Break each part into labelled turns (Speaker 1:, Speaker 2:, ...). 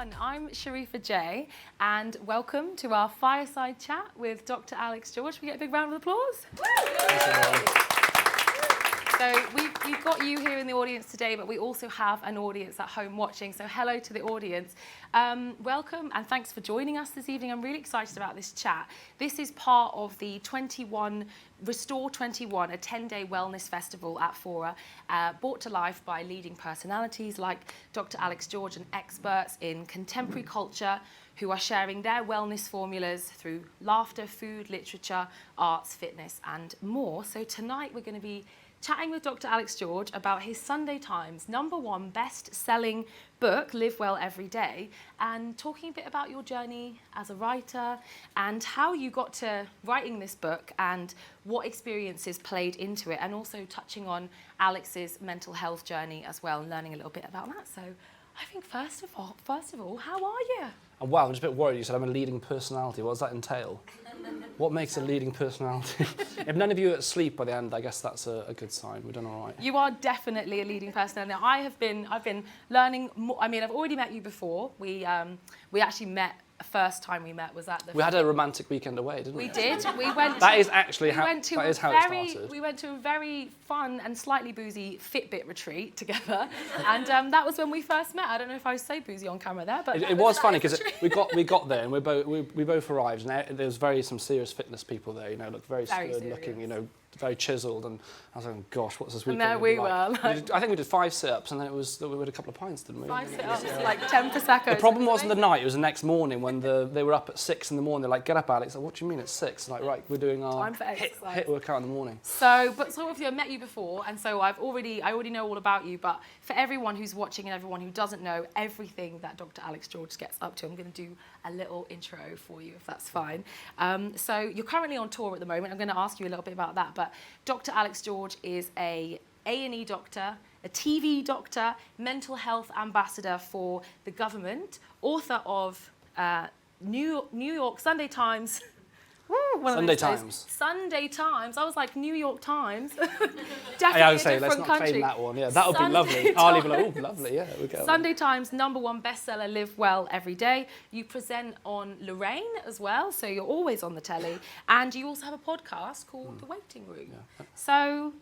Speaker 1: everyone, I'm Shareefa J and welcome to our Fireside chat with Dr. Alex George. Can we get a big round of applause? So we've got you here in the audience today, but we also have an audience at home watching. So hello to the audience. Welcome and thanks for joining us this evening. I'm really excited about this chat. This is part of the Restore21, a 10-day wellness festival at Fora, brought to life by leading personalities like Dr. Alex George and experts in contemporary culture who are sharing their wellness formulas through laughter, food, literature, arts, fitness and more. So tonight we're going to be chatting with Dr. Alex George about his Sunday Times #1 best-selling book, Live Well Every Day, and talking a bit about your journey as a writer and how you got to writing this book and what experiences played into it, and also touching on Alex's mental health journey as well and learning a little bit about that. So I think first of all, how are you?
Speaker 2: Oh, wow, I'm just a bit worried. You said I'm a leading personality. What does that entail? What makes a leading personality? If none of you are asleep by the end, I guess that's a good sign. We've done all right.
Speaker 1: You are definitely a leading personality. Now, I've been learning more. I mean, I've already met you before. We actually met. First time we met was at the.
Speaker 2: We had a romantic weekend away, didn't we?
Speaker 1: We did. We went.
Speaker 2: That is actually how it started.
Speaker 1: We went to a very fun and slightly boozy Fitbit retreat together, and that was when we first met. I don't know if I was so boozy on camera there, but
Speaker 2: it was funny because we got there and we both arrived, and there was some serious fitness people there. You know, looked very good looking. You know, very chiseled, and I was like, gosh, what's this weekend?
Speaker 1: And there we were.
Speaker 2: I think we did 5 sit-ups, and then we had a couple of pints, didn't we?
Speaker 1: 5 sit-ups, like 10 Prosecco.
Speaker 2: The problem wasn't the night; it was the next morning when they were up at 6 in the morning. They're like, "Get up, Alex!" Like, what do you mean it's 6? Like, right, we're doing our hit workout in the morning.
Speaker 1: So, but obviously I met you before, and so I already know all about you. But for everyone who's watching and everyone who doesn't know everything that Dr. Alex George gets up to, I'm going to do a little intro for you, if that's fine. So you're currently on tour at the moment. I'm going to ask you a little bit about that. But Dr. Alex George is a A&E doctor, a TV doctor, mental health ambassador for the government, author of New York Sunday Times.
Speaker 2: Sunday Times.
Speaker 1: Sunday Times. I was like, New York Times. Definitely
Speaker 2: I would say,
Speaker 1: a different
Speaker 2: let's not
Speaker 1: country.
Speaker 2: claim that one. Yeah, that would be lovely. I'll leave it like, oh, lovely. Yeah, we go.
Speaker 1: Sunday Times #1 bestseller, Live Well Every Day. You present on Lorraine as well, so you're always on the telly. And you also have a podcast called The Waiting Room. Yeah.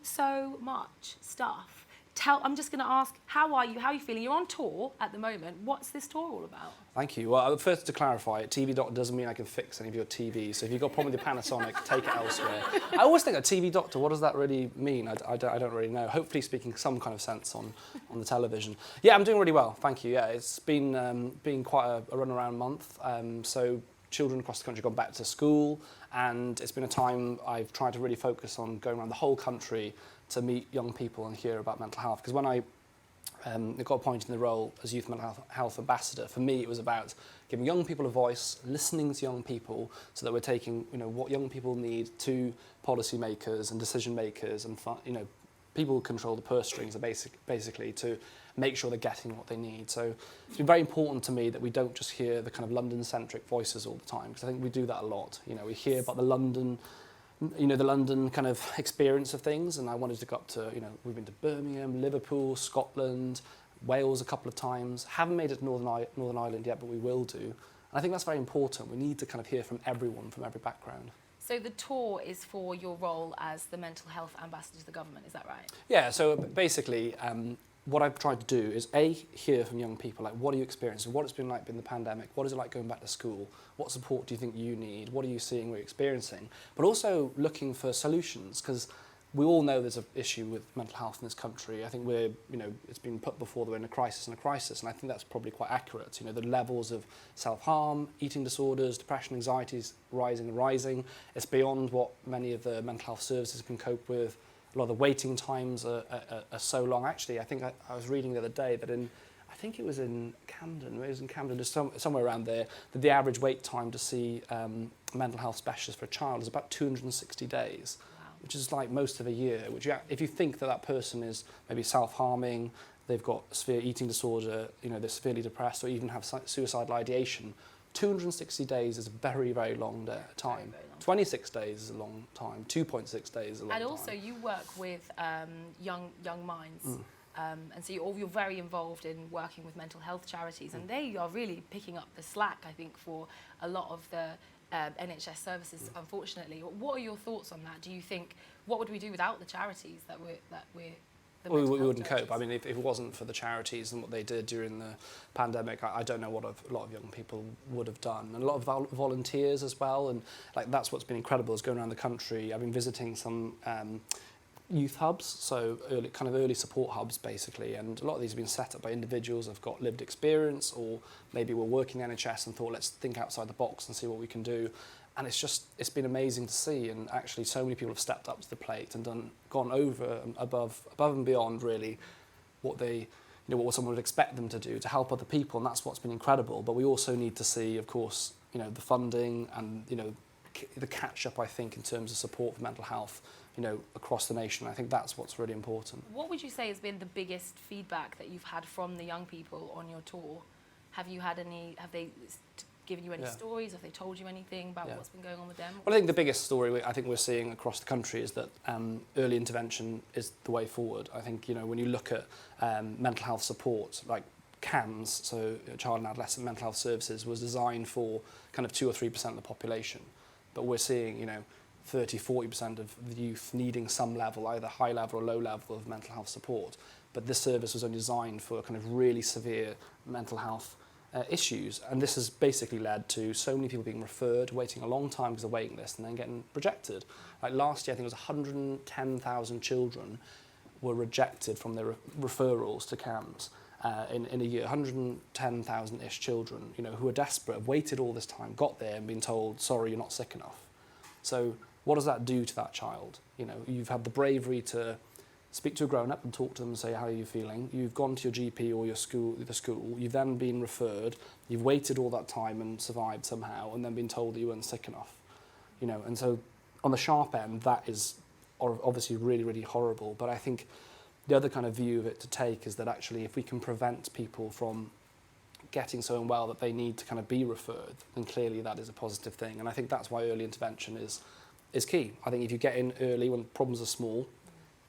Speaker 1: So much stuff. I'm just going to ask, how are you? How are you feeling? You're on tour at the moment. What's this tour all about?
Speaker 2: Thank you. Well, first to clarify, TV doctor doesn't mean I can fix any of your TVs. So if you've got a problem with your Panasonic, take it elsewhere. I always think a TV doctor, what does that really mean? I don't really know. Hopefully speaking some kind of sense on the television. Yeah, I'm doing really well. Thank you. Yeah, it's been quite a run-around month. So children across the country have gone back to school, and it's been a time I've tried to really focus on going around the whole country to meet young people and hear about mental health. Because when I got appointed in the role as Youth Mental Health Ambassador, for me it was about giving young people a voice, listening to young people, so that we're taking what young people need to policymakers and decision makers and people who control the purse strings, are basically to make sure they're getting what they need. So it's been very important to me that we don't just hear the kind of London-centric voices all the time, because I think we do that a lot. We hear about the London kind of experience of things, and I wanted to go up to, we've been to Birmingham, Liverpool, Scotland, Wales a couple of times. Haven't made it to Northern Ireland yet, but we will do. And I think that's very important. We need to kind of hear from everyone, from every background.
Speaker 1: So the tour is for your role as the mental health ambassador to the government, is that right? Yeah,
Speaker 2: so basically, what I've tried to do is hear from young people, like, what are you experiencing? What it's been like in the pandemic? What is it like going back to school? What support do you think you need? What are you seeing, what you're experiencing? But also looking for solutions, because we all know there's an issue with mental health in this country. I think it's been put before that we're in a crisis, and I think that's probably quite accurate. The levels of self-harm, eating disorders, depression, anxiety is rising. It's beyond what many of the mental health services can cope with. A lot of the waiting times are so long. Actually, I think I was reading the other day that I think it was in Camden, just somewhere around there, that the average wait time to see mental health specialist for a child is about 260 days. Wow. Which is like most of a year. Which, if you think that person is maybe self-harming, they've got severe eating disorder, they're severely depressed, or even have suicidal ideation, 260 days is a very, very long time. 26 days is a long time. 2.6 days is a long time.
Speaker 1: And also, you work with young minds. And so you're very involved in working with mental health charities, and they are really picking up the slack, I think, for a lot of the NHS services, unfortunately. What are your thoughts on that? Do you think, what would we do without the charities that we're the
Speaker 2: We
Speaker 1: mental health
Speaker 2: wouldn't cope.
Speaker 1: charities?
Speaker 2: I mean, if it wasn't for the charities and what they did during the pandemic, I don't know what a lot of young people would have done. And a lot of volunteers as well. And like that's what's been incredible is going around the country. I've been visiting some youth hubs, so early support hubs basically. And a lot of these have been set up by individuals who've got lived experience, or maybe were working in the NHS and thought, let's think outside the box and see what we can do. And it's been amazing to see, and actually so many people have stepped up to the plate and gone over and above and beyond really what what someone would expect them to do to help other people, and that's what's been incredible. But we also need to see, of course, the funding and the catch up, I think, in terms of support for mental health, across the nation. I think that's what's really important.
Speaker 1: What would you say has been the biggest feedback that you've had from the young people on your tour? Have they given you any stories? Have they told you anything about what's been going on with them?
Speaker 2: Well, I think the biggest story I think we're seeing across the country is that early intervention is the way forward. I think, when you look at mental health support, like CAMS, so Child and Adolescent Mental Health Services, was designed for kind of 2 or 3% of the population. But we're seeing, 30, 40% of the youth needing some level, either high level or low level of mental health support. But this service was only designed for kind of really severe mental health issues, and this has basically led to so many people being referred, waiting a long time because of the waiting list, and then getting rejected. Like last year, I think it was 110,000 children were rejected from their referrals to CAMS in a year. 110,000-ish children, who were desperate, have waited all this time, got there and been told, sorry, you're not sick enough. So what does that do to that child? You've had the bravery to speak to a grown-up and talk to them and say, how are you feeling? You've gone to your GP or the school, you've then been referred, you've waited all that time and survived somehow, and then been told that you weren't sick enough. And so on the sharp end, that is obviously really, really horrible. But I think the other kind of view of it to take is that actually if we can prevent people from getting so unwell that they need to kind of be referred, then clearly that is a positive thing. And I think that's why early intervention is key. I think if you get in early when problems are small,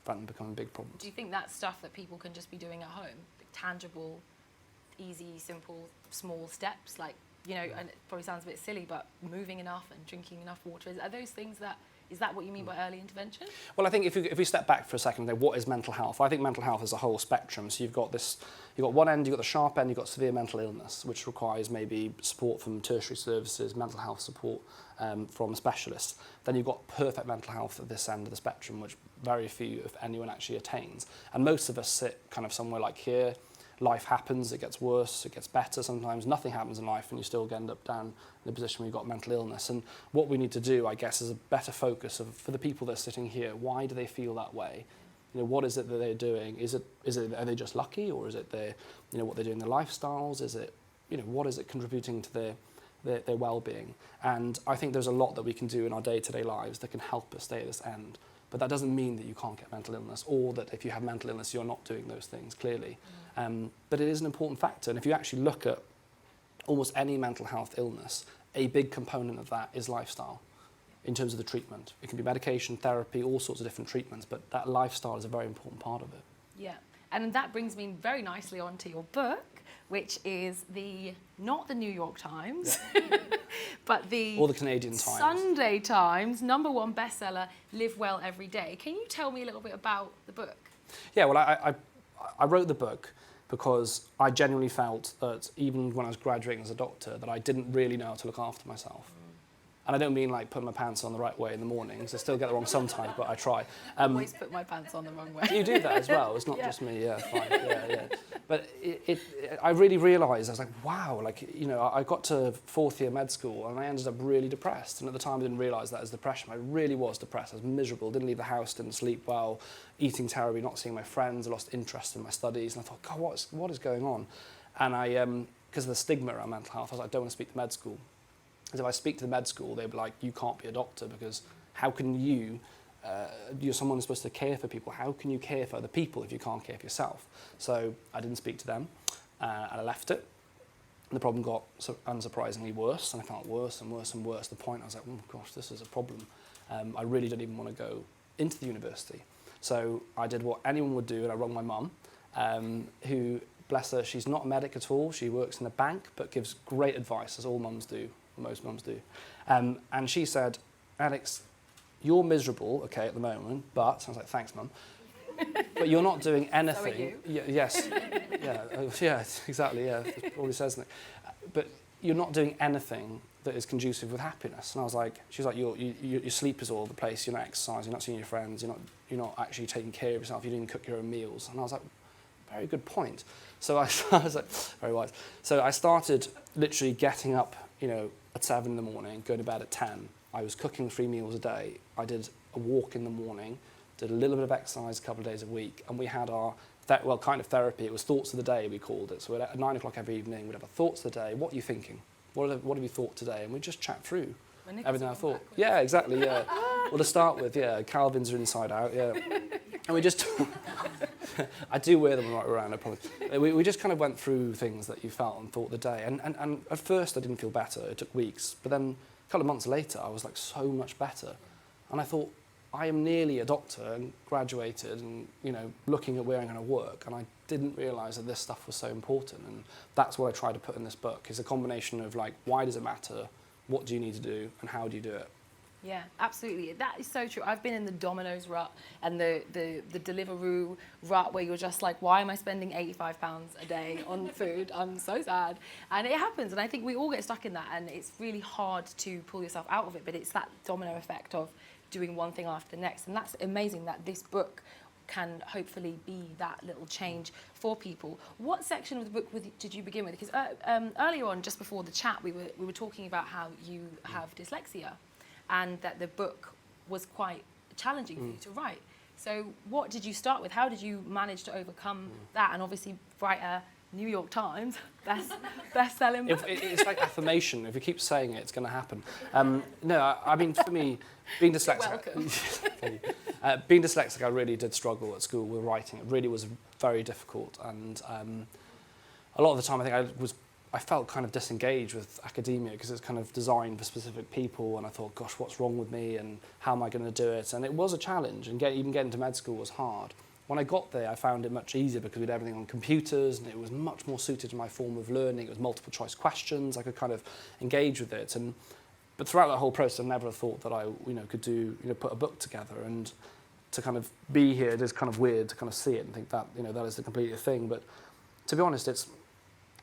Speaker 2: them becoming big problems.
Speaker 1: Do you think that's stuff that people can just be doing at home? Like tangible, easy, simple, small steps, like, and it probably sounds a bit silly, but moving enough and drinking enough water, are those things is that what you mean by early intervention? Well,
Speaker 2: I think if we step back for a second, what is mental health? I think mental health is a whole spectrum. So you've got one end, you've got the sharp end, you've got severe mental illness, which requires maybe support from tertiary services, mental health support from specialists. Then you've got perfect mental health at this end of the spectrum, which very few, if anyone, actually attains. And most of us sit kind of somewhere like here. Life happens, it gets worse, it gets better sometimes. Nothing happens in life and you still end up down in a position where you've got mental illness. And what we need to do, I guess, is a better focus for the people that are sitting here. Why do they feel that way? What is it that they're doing? Are they just lucky, or is it what they're doing in their lifestyles? Is it, what is it contributing to their well-being? And I think there's a lot that we can do in our day-to-day lives that can help us stay at this end. But that doesn't mean that you can't get mental illness, or that if you have mental illness, you're not doing those things, clearly. But it is an important factor. And if you actually look at almost any mental health illness, a big component of that is lifestyle in terms of the treatment. It can be medication, therapy, all sorts of different treatments, but that lifestyle is a very important part of it.
Speaker 1: Yeah, and that brings me very nicely onto your book, which is not the New York Times, but
Speaker 2: or the Canadian Times.
Speaker 1: Sunday Times, #1 bestseller, Live Well Every Day. Can you tell me a little bit about the book?
Speaker 2: Yeah, well, I wrote the book because I genuinely felt that even when I was graduating as a doctor, that I didn't really know how to look after myself. And I don't mean like putting my pants on the right way in the mornings. I still get it wrong sometimes, but I try.
Speaker 1: I always put my pants on the wrong way.
Speaker 2: You do that as well. It's not just me. Yeah, fine. Yeah. But I really realised, I was like, wow, I got to 4th year med school and I ended up really depressed. And at the time I didn't realise that as depression. I really was depressed. I was miserable, didn't leave the house, didn't sleep well, eating terribly, not seeing my friends. I lost interest in my studies. And I thought, God, what is going on? And I, because of the stigma around mental health, I was like, I don't want to speak to med school. Because if I speak to the med school, they'd be like, you can't be a doctor because how can you're someone who's supposed to care for people, how can you care for other people if you can't care for yourself? So I didn't speak to them and I left it. And the problem got unsurprisingly worse, and I felt worse and worse and worse. To the point I was like, oh gosh, this is a problem. I really don't even want to go into the university. So I did what anyone would do, and I rang my mum. who, bless her, she's not a medic at all. She works in a bank, but gives great advice, as all mums do, most mums do. And she said, Alex, you're miserable, okay, at the moment, but, I was like, thanks, Mum. But you're not doing anything.
Speaker 1: So are you.
Speaker 2: Yes. Yeah, exactly, yeah. It probably says that. But you're not doing anything that is conducive with happiness. And I was like, she was like, your sleep is all over the place, you're not exercising, you're not seeing your friends, you're not actually taking care of yourself, you don't even cook your own meals. And I was like, very good point. So I was like, very wise. So I started literally getting up, at 7 in the morning, going to bed at 10. I was cooking 3 meals a day. I did a walk in the morning, did a little bit of exercise a couple of days a week, and we had our, kind of therapy. It was thoughts of the day, we called it. So at 9 o'clock every evening, we'd have a thoughts of the day. What are you thinking? What have you thought today? And we'd just chat through everything I thought. Yeah, exactly, yeah. Well, to start with, yeah, Calvins are inside out, yeah. And we just, I do wear them the right way around, I promise. We just kind of went through things that you felt and thought the day. And at first I didn't feel better, it took weeks. But then a couple of months later, I was like so much better. And I thought, I am nearly a doctor and graduated and, looking at where I'm going to work. And I didn't realise that this stuff was so important. And that's what I try to put in this book, is a combination of like, why does it matter? What do you need to do? And how do you do it?
Speaker 1: Yeah, absolutely. That is so true. I've been in the Domino's rut and the Deliveroo rut where you're just like, why am I spending £85 a day on food? I'm so sad. And it happens. And I think we all get stuck in that. And it's really hard to pull yourself out of it. But it's that domino effect of doing one thing after the next. And that's amazing that this book can hopefully be that little change for people. What section of the book did you begin with? Because earlier on, just before the chat, we were talking about how you have dyslexia, and that the book was quite challenging for you to write. So what did you start with? How did you manage to overcome that and obviously write a New York Times best-selling book?
Speaker 2: It's like affirmation. If you keep saying it, it's going to happen. No, I mean, for me, being dyslexic... being dyslexic, I really did struggle at school with writing. It really was very difficult. And a lot of the time, I think I felt kind of disengaged with academia because it's kind of designed for specific people, and I thought, gosh, what's wrong with me and how am I going to do it? And it was a challenge, and even getting to med school was hard. When I got there, I found it much easier because we had everything on computers, and it was much more suited to my form of learning. It was multiple choice questions. I could kind of engage with it. But throughout that whole process, I never thought that I could put a book together. And to kind of be here, it is kind of weird to kind of see it and think that, that is the completely thing. But to be honest,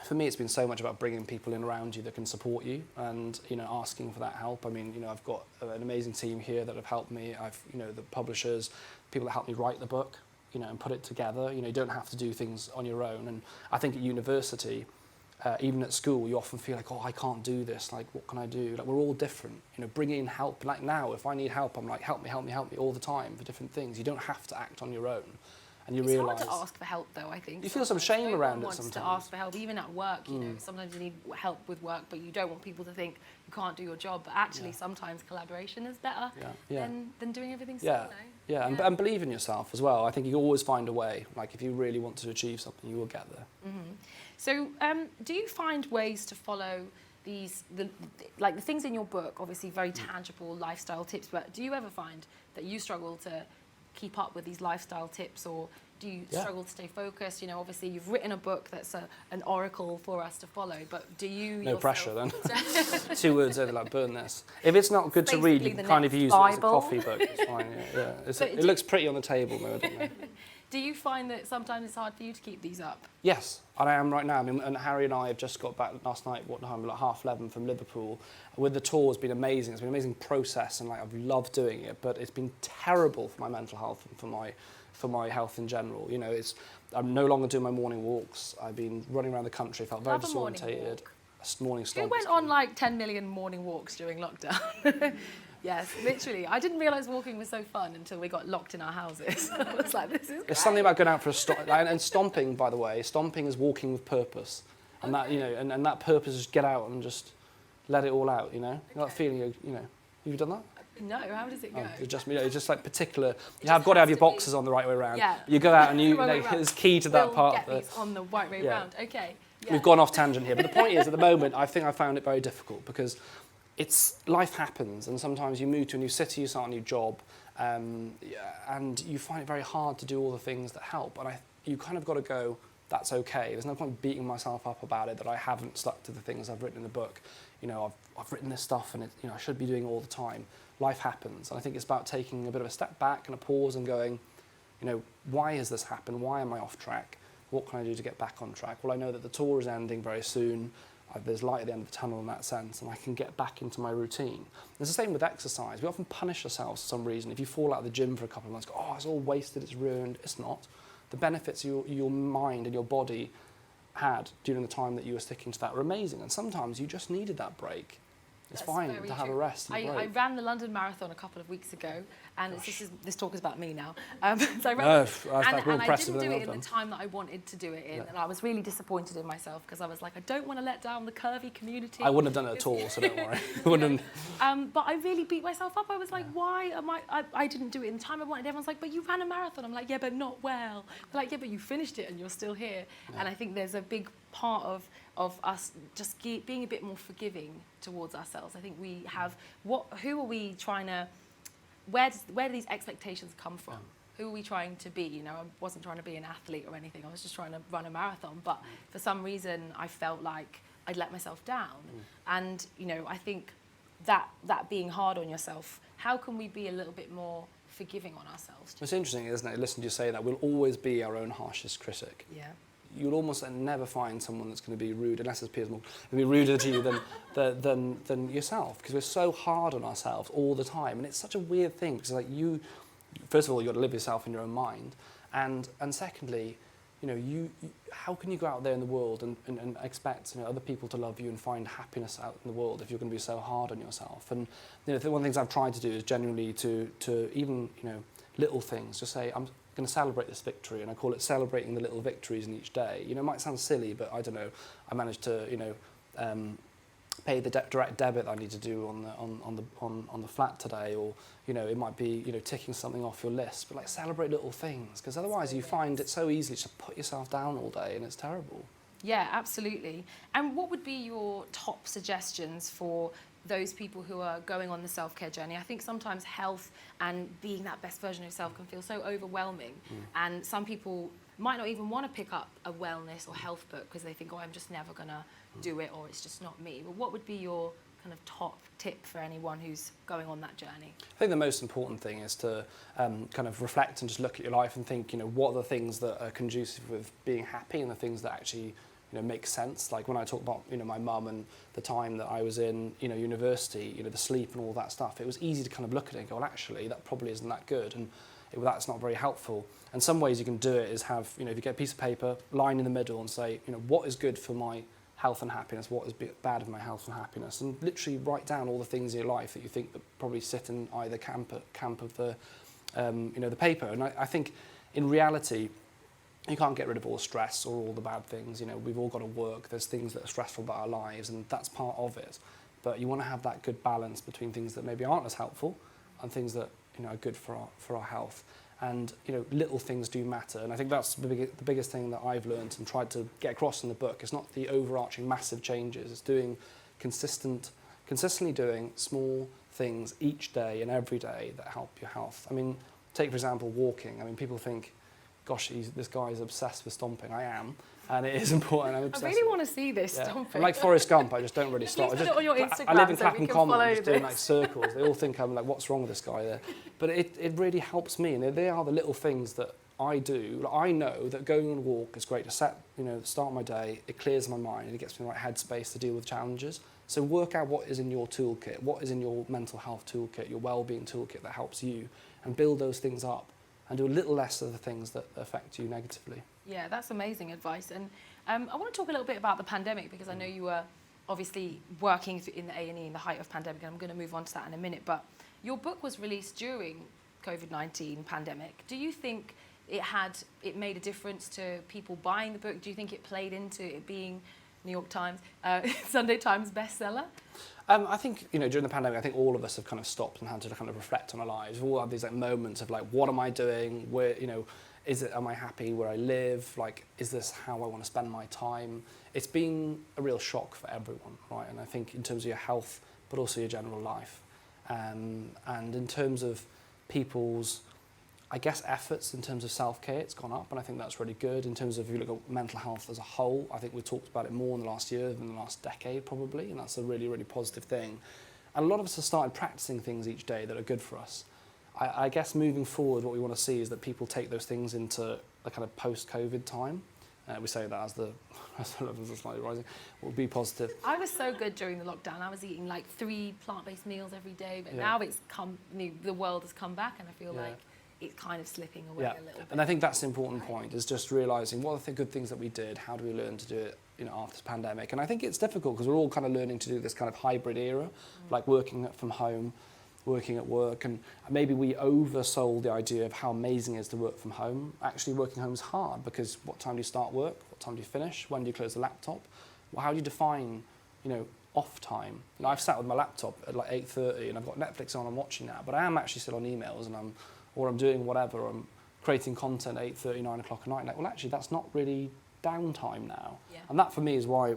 Speaker 2: for me, it's been so much about bringing people in around you that can support you and, asking for that help. I mean, I've got an amazing team here that have helped me. I've, the publishers, people that helped me write the book, and put it together. You don't have to do things on your own. And I think at university, even at school, you often feel like, oh, I can't do this. Like, what can I do? Like, we're all different. Bringing in help. Like now, if I need help, I'm like, help me all the time for different things. You don't have to act on your own. And you realise...
Speaker 1: It's hard to ask for help, though, I think.
Speaker 2: You feel some shame around it sometimes.
Speaker 1: Wants to ask for help, even at work, sometimes you need help with work, but you don't want people to think you can't do your job. But actually, sometimes collaboration is better than doing everything solo.
Speaker 2: Yeah, and believe in yourself as well. I think you always find a way. Like, if you really want to achieve something, you will get there.
Speaker 1: Mm-hmm. So, do you find ways to follow the things in your book, obviously very tangible lifestyle tips, but do you ever find that you struggle to keep up with these lifestyle tips, or do you struggle to stay focused? Obviously you've written a book that's an oracle for us to follow, but do you...
Speaker 2: No pressure then. 2 words over, like, burn this. If it's not good to read, you can kind of use it as a coffee book. It's fine, it looks pretty on the table, though, doesn't it?
Speaker 1: Do you find that sometimes it's hard for you to keep these up?
Speaker 2: Yes, and I am right now. I mean, and Harry and I have just got back last night, what time? Like 11:30 from Liverpool. With the tour, it's been amazing. It's been an amazing process, and I've loved doing it. But it's been terrible for my mental health and for my health in general. I'm no longer doing my morning walks. I've been running around the country. Felt very disorientated. Morning stomp.
Speaker 1: Who went on like 10 million morning walks during lockdown? Yes, literally. I didn't realise walking was so fun until we got locked in our houses. I was like, this is great.
Speaker 2: There's something about going out for a stomp. And stomping, by the way, stomping is walking with purpose. And that, and that purpose is get out and just let it all out, That feeling, have you done that?
Speaker 1: No, how does it go?
Speaker 2: It's just like particular. You have got to have your boxes on the right way around. Yeah. You go out and it's key to that part.
Speaker 1: Get these on the right way round. Okay. Yeah.
Speaker 2: We've gone off tangent here, but the point is, at the moment, I think I found it very difficult because life happens, and sometimes you move to a new city, you start a new job, and you find it very hard to do all the things that help. And you kind of got to go, that's okay. There's no point beating myself up about it that I haven't stuck to the things I've written in the book. You know, I've written this stuff and I should be doing it all the time. Life happens. And I think it's about taking a bit of a step back and a pause and going, you know, why has this happened? Why am I off track? What can I do to get back on track? Well, I know that the tour is ending very soon. There's light at the end of the tunnel in that sense, and I can get back into my routine. It's the same with exercise. We often punish ourselves for some reason. If you fall out of the gym for a couple of months, go, oh, it's all wasted, it's ruined. It's not. The benefits your mind and your body had during the time that you were sticking to that are amazing, and sometimes you just needed that break. It's fine to have a rest and a break.
Speaker 1: I ran the London Marathon a couple of weeks ago, and this talk is about me now. So I ran and I didn't do it in the time that I wanted to do it in, and I was really disappointed in myself because I was like, I don't want to let down the curvy community.
Speaker 2: I wouldn't have done it at all, so don't worry.
Speaker 1: But I really beat myself up. I was like, why am I didn't do it in the time I wanted. Everyone's like, but you ran a marathon. I'm like, yeah, but not well. They're like, yeah, but you finished it and you're still here. Yeah. And I think there's a big part of us just being a bit more forgiving towards ourselves. I think we have, who are we trying to, where do these expectations come from? Who are we trying to be? You know, I wasn't trying to be an athlete or anything. I was just trying to run a marathon. But for some reason, I felt like I'd let myself down. And, you know, I think that being hard on yourself, how can we be a little bit more forgiving on ourselves?
Speaker 2: It's interesting, isn't it? Listen to you say that. We'll always be our own harshest critic.
Speaker 1: Yeah.
Speaker 2: You'll almost never find someone that's going to be rude, unless it's Piers Morgan, be ruder to you than yourself, because we're so hard on ourselves all the time. And it's such a weird thing, because like first of all, you've got to live yourself in your own mind. And secondly, you know, how can you go out there in the world and expect, you know, other people to love you and find happiness out in the world if you're going to be so hard on yourself? And you know, one of the things I've tried to do is genuinely to even, you know, little things, just say, I'm going to celebrate this victory, and I call it celebrating the little victories in each day. You know, it might sound silly, but I don't know, I managed to, you know, pay the direct debit I need to do on the flat today, or you know, it might be, you know, ticking something off your list, but like celebrate little things, because otherwise you find it so easy to put yourself down all day, and it's terrible. Yeah,
Speaker 1: absolutely. And what would be your top suggestions for those people who are going on the self-care journey? I think sometimes health and being that best version of yourself can feel so overwhelming. And some people might not even want to pick up a wellness or health book because they think, oh, I'm just never going to do it, or it's just not me. But what would be your kind of top tip for anyone who's going on that journey?
Speaker 2: I think the most important thing is to kind of reflect and just look at your life and think, you know, what are the things that are conducive with being happy and the things that actually, you know, make sense. Like when I talk about, you know, my mum and the time that I was in, you know, university, you know, the sleep and all that stuff, it was easy to kind of look at it and go, well, actually, that probably isn't that good, and that's not very helpful. And some ways you can do it is have, you know, if you get a piece of paper, line in the middle and say, you know, what is good for my health and happiness, what is bad for my health and happiness, and literally write down all the things in your life that you think that probably sit in either camp of the, you know, the paper. And I think in reality, you can't get rid of all the stress or all the bad things. You know, we've all got to work. There's things that are stressful about our lives, and that's part of it. But you want to have that good balance between things that maybe aren't as helpful and things that, you know, are good for our health. And, you know, little things do matter. And I think that's the biggest thing that I've learned and tried to get across in the book. It's not the overarching massive changes. It's doing consistently doing small things each day and every day that help your health. I mean, take, for example, walking. I mean, people think, gosh, this guy is obsessed with stomping. I am, and it is important. I'm obsessed.
Speaker 1: I really want to see this stomping.
Speaker 2: I'm like Forrest Gump. I just don't really stop.
Speaker 1: Put it on your Instagram.
Speaker 2: I live in Clapham
Speaker 1: so
Speaker 2: Common. I'm just doing like circles. They all think I'm like, what's wrong with this guy there? But it really helps me, and they are the little things that I do. Like, I know that going on a walk is great to start my day. It clears my mind, and it gets me in the right headspace to deal with challenges. So work out what is in your toolkit, what is in your mental health toolkit, your well-being toolkit that helps you, and build those things up. And do a little less of the things that affect you negatively.
Speaker 1: Yeah, that's amazing advice. And I want to talk a little bit about the pandemic, because I know you were obviously working in the A&E in the height of pandemic, and I'm going to move on to that in a minute. But your book was released during COVID-19 pandemic. Do you think it made a difference to people buying the book? Do you think it played into it being New York Times, Sunday Times bestseller?
Speaker 2: I think, you know, during the pandemic, I think all of us have kind of stopped and had to kind of reflect on our lives. We've all had these like moments of like, what am I doing? Where, you know, am I happy where I live? Like, is this how I want to spend my time? It's been a real shock for everyone, right? And I think in terms of your health, but also your general life. And in terms of people's I guess efforts in terms of self-care, it's gone up, and I think that's really good. In terms of, if you look at mental health as a whole, I think we've talked about it more in the last year than the last decade probably, and that's a really, really positive thing. And a lot of us have started practicing things each day that are good for us. I guess moving forward, what we want to see is that people take those things into a kind of post-COVID time. We say that as the levels are slightly rising, will be positive.
Speaker 1: I was so good during the lockdown. I was eating like 3 plant-based meals every day, but now it's the world has come back, and I feel like it's kind of slipping away a little bit.
Speaker 2: And I think that's the important point, is just realising what are the good things that we did, how do we learn to do it, after this pandemic. And I think it's difficult because we're all kind of learning to do this kind of hybrid era, like working from home, working at work, and maybe we oversold the idea of how amazing it is to work from home. Actually, working home is hard because what time do you start work? What time do you finish? When do you close the laptop? Well, how do you define, off time? I've sat with my laptop at like 8:30 and I've got Netflix on, I'm watching that, but I am actually still on emails and I'm doing whatever, I'm creating content at 8:30, 9 o'clock at night. Well, actually, that's not really downtime now.
Speaker 1: Yeah.
Speaker 2: And that for me is why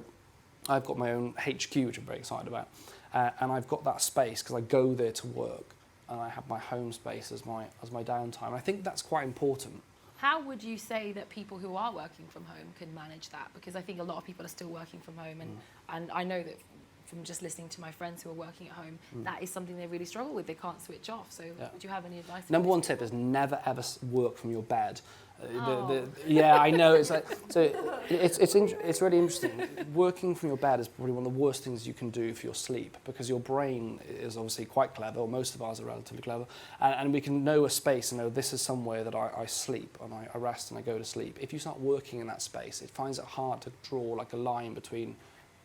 Speaker 2: I've got my own HQ, which I'm very excited about. And I've got that space because I go there to work and I have my home space as my downtime. I think that's quite important.
Speaker 1: How would you say that people who are working from home can manage that? Because I think a lot of people are still working from home, and I know that from just listening to my friends who are working at home, that is something they really struggle with. They can't switch off. So would you have any advice?
Speaker 2: Number one tip is never ever work from your bed. I know. It's like, so it's really interesting. Working from your bed is probably one of the worst things you can do for your sleep, because your brain is obviously quite clever, or most of ours are relatively clever, and we can know a space and know this is somewhere that I sleep and I rest and I go to sleep. If you start working in that space, it finds it hard to draw like a line between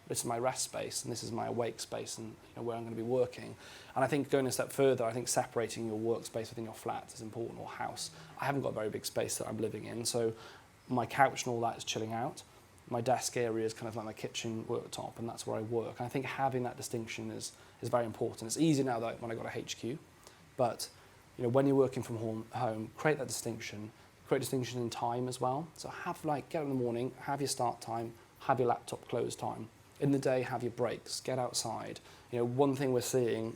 Speaker 2: this is my rest space and this is my awake space, and where I'm going to be working. And I think going a step further, I think separating your workspace within your flat is important, or house. I haven't got a very big space that I'm living in, so my couch and all that is chilling out. My desk area is kind of like my kitchen worktop, and that's where I work. And I think having that distinction is very important. It's easy now that when I got a HQ, but when you're working from home, create that distinction. Create distinction in time as well. So get up in the morning, have your start time, have your laptop close time. In the day, have your breaks, get outside. One thing we're seeing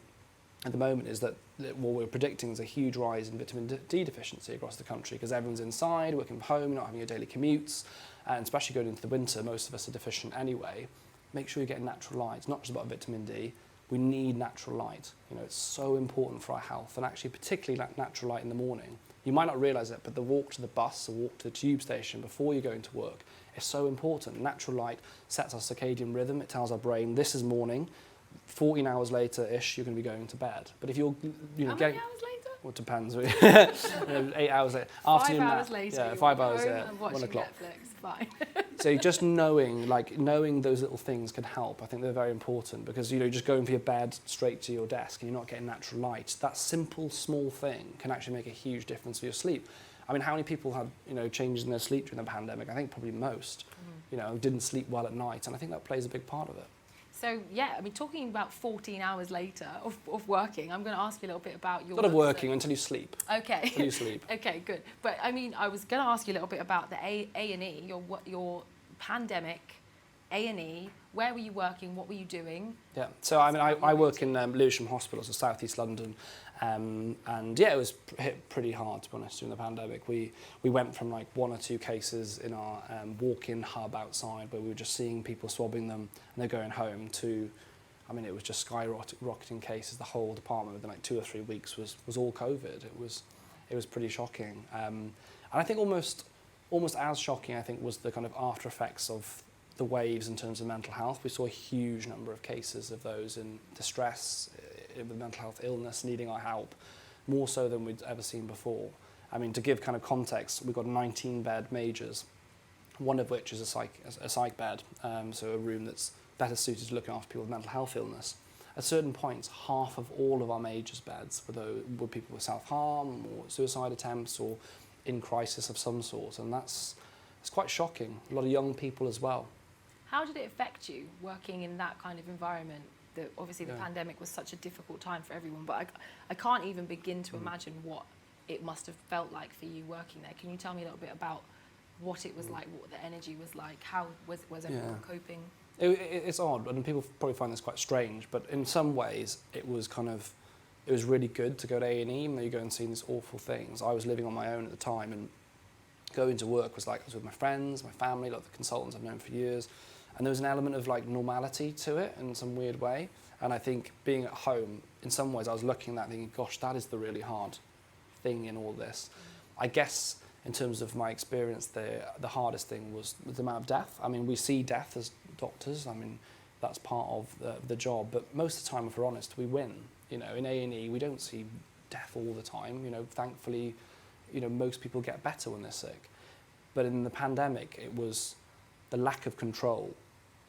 Speaker 2: at the moment is that what we're predicting is a huge rise in vitamin D deficiency across the country, because everyone's inside, working from home, not having your daily commutes, and especially going into the winter, most of us are deficient anyway. Make sure you're getting natural light. It's not just about vitamin D. We need natural light. It's so important for our health, and actually particularly natural light in the morning. You might not realise it, but the walk to the bus or walk to the tube station before you go into work is so important. Natural light sets our circadian rhythm. It tells our brain this is morning. 14 hours later-ish, you're going to be going to bed. But if you're,
Speaker 1: How many hours later?
Speaker 2: Well, it depends. 8 hours later.
Speaker 1: 5 hours later.
Speaker 2: Yeah, 5 hours.
Speaker 1: I'm watching
Speaker 2: 1 o'clock.
Speaker 1: Netflix. Fine.
Speaker 2: So just knowing those little things can help. I think they're very important, because just going from your bed straight to your desk and you're not getting natural light. That simple, small thing can actually make a huge difference for your sleep. I mean, how many people had changes in their sleep during the pandemic? I think probably most. Didn't sleep well at night, and I think that plays a big part of it.
Speaker 1: So talking about 14 hours later of working, I'm going to ask you a little bit about your...
Speaker 2: Not of working until you sleep.
Speaker 1: Okay.
Speaker 2: Until you sleep.
Speaker 1: Okay, good. But I was going to ask you a little bit about the A&E, your pandemic A&E. Where were you working? What were you doing? Yeah.
Speaker 2: So I work in Lewisham Hospital, so South East London, and it was hit pretty hard, to be honest, during the pandemic. We went from like 1 or 2 cases in our walk-in hub outside, where we were just seeing people swabbing them and they're going home, to, it was just skyrocketing cases. The whole department within like 2 or 3 weeks was all COVID. It was pretty shocking, and I think almost as shocking, I think, was the kind of after effects of the waves in terms of mental health. We saw a huge number of cases of those in distress, with mental health illness, needing our help, more so than we'd ever seen before. To give kind of context, we've got 19 bed majors, one of which is a psych bed, so a room that's better suited to looking after people with mental health illness. At certain points, half of all of our majors beds were people with self-harm or suicide attempts or in crisis of some sort, and it's quite shocking. A lot of young people as well.
Speaker 1: How did it affect you working in that kind of environment? Obviously the pandemic was such a difficult time for everyone, but I can't even begin to imagine what it must have felt like for you working there. Can you tell me a little bit about what it was like, what the energy was like? How was everyone coping?
Speaker 2: It's odd, and people probably find this quite strange, but in some ways it was kind of it was really good to go to A&E, even though you go and see these awful things. I was living on my own at the time, and going to work was like I was with my friends, my family, like the consultants I've known for years, and there was an element of like normality to it in some weird way. And I think being at home, in some ways, I was looking at that thinking, gosh, that is the really hard thing in all this. I guess in terms of my experience, the hardest thing was the amount of death. I mean, we see death as doctors. I mean, that's part of the job. But most of the time, if we're honest, we win. You know, in A&E, we don't see death all the time. You know, thankfully, you know, most people get better when they're sick. But in the pandemic, it was the lack of control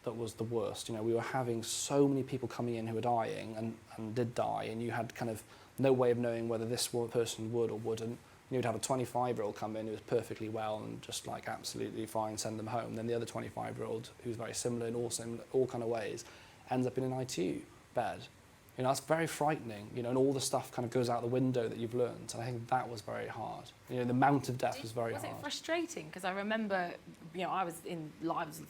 Speaker 2: that was the worst. You know, we were having so many people coming in who were dying and did die, and you had kind of no way of knowing whether this person would or wouldn't. You'd have a 25-year-old come in who was perfectly well and just like absolutely fine, send them home. Then the other 25-year-old, who's very similar in all kind of ways, ends up in an ITU bed. You know, that's very frightening, you know, and all the stuff kind of goes out the window that you've learned. And I think that was very hard. You know, the amount of death was very hard.
Speaker 1: Was it frustrating? Because I remember, you know, I was in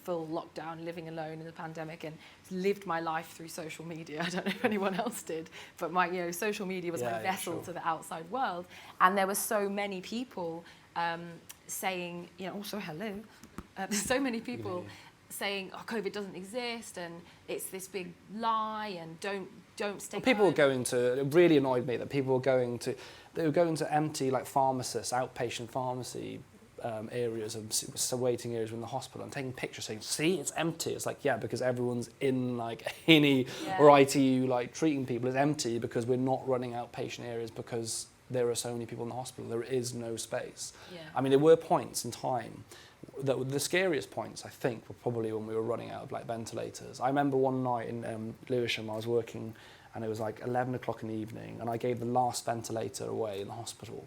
Speaker 1: full lockdown, living alone in the pandemic, and lived my life through social media. I don't know if anyone else did, but my, you know, social media was my vessel to the outside world. And there were so many people saying, you know, also hello, so many people saying, oh, COVID doesn't exist, and it's this big lie, and don't stay. Well,
Speaker 2: people were going to. It really annoyed me that people were going to. They were going to empty like pharmacists, outpatient pharmacy areas and waiting areas in the hospital and taking pictures saying, "See, it's empty." It's like, yeah, because everyone's in like A&E or ITU like treating people. It's empty because we're not running outpatient areas because there are so many people in the hospital. There is no space. Yeah. I mean, there were points in time. The scariest points, I think, were probably when we were running out of like ventilators. I remember one night in Lewisham, I was working, and it was like 11 o'clock in the evening, and I gave the last ventilator away in the hospital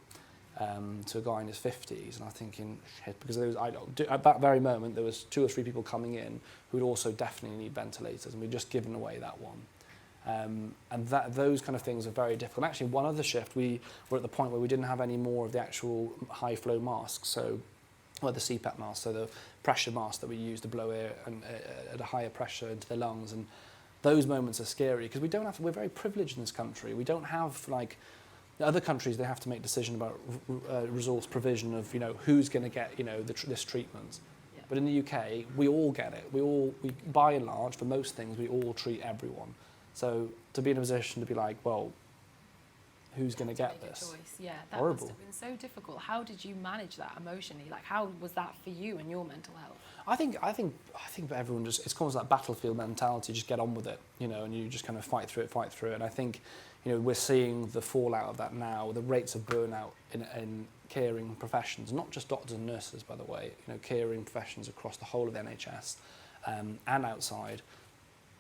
Speaker 2: to a guy in his 50s, and I was thinking, shit, because there was, at that very moment, there was 2 or 3 people coming in who would also definitely need ventilators, and we'd just given away that one. And those kind of things are very difficult. Actually, one other shift, we were at the point where we didn't have any more of the actual high-flow masks, so the CPAP mask, so the pressure mask that we use to blow air and, at a higher pressure into the lungs. And those moments are scary because we're very privileged in this country. We don't have, like, other countries, they have to make decisions about resource provision of, you know, who's going to get, you know, this treatment. Yeah. But in the UK, we all get it. We by and large, for most things, we all treat everyone. So to be in a position to be like, well, who's going to get this?
Speaker 1: Choice. Yeah, that
Speaker 2: horrible.
Speaker 1: Must have been so difficult. How did you manage that emotionally? Like, how was that for you and your mental health? I think for everyone, just it's almost that battlefield mentality. Just get on with it, you know, and you just kind of fight through it. And I think, you know, we're seeing the fallout of that now. The rates of burnout in caring professions, not just doctors and nurses, by the way, you know, caring professions across the whole of the NHS and outside.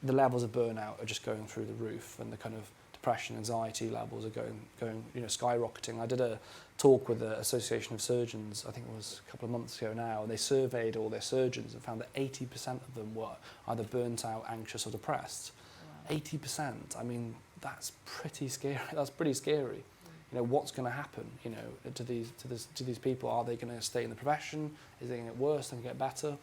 Speaker 1: The levels of burnout are just going through the roof, and the kind of depression, anxiety levels are going, you know, skyrocketing. I did a talk with the Association of Surgeons, I think it was a couple of months ago now, and they surveyed all their surgeons and found that 80% of them were either burnt out, anxious, or depressed. Wow. 80%. I mean, that's pretty scary. That's pretty scary. You know, what's going to happen? You know, to these people, are they going to stay in the profession? Is it going to get worse? Then get better?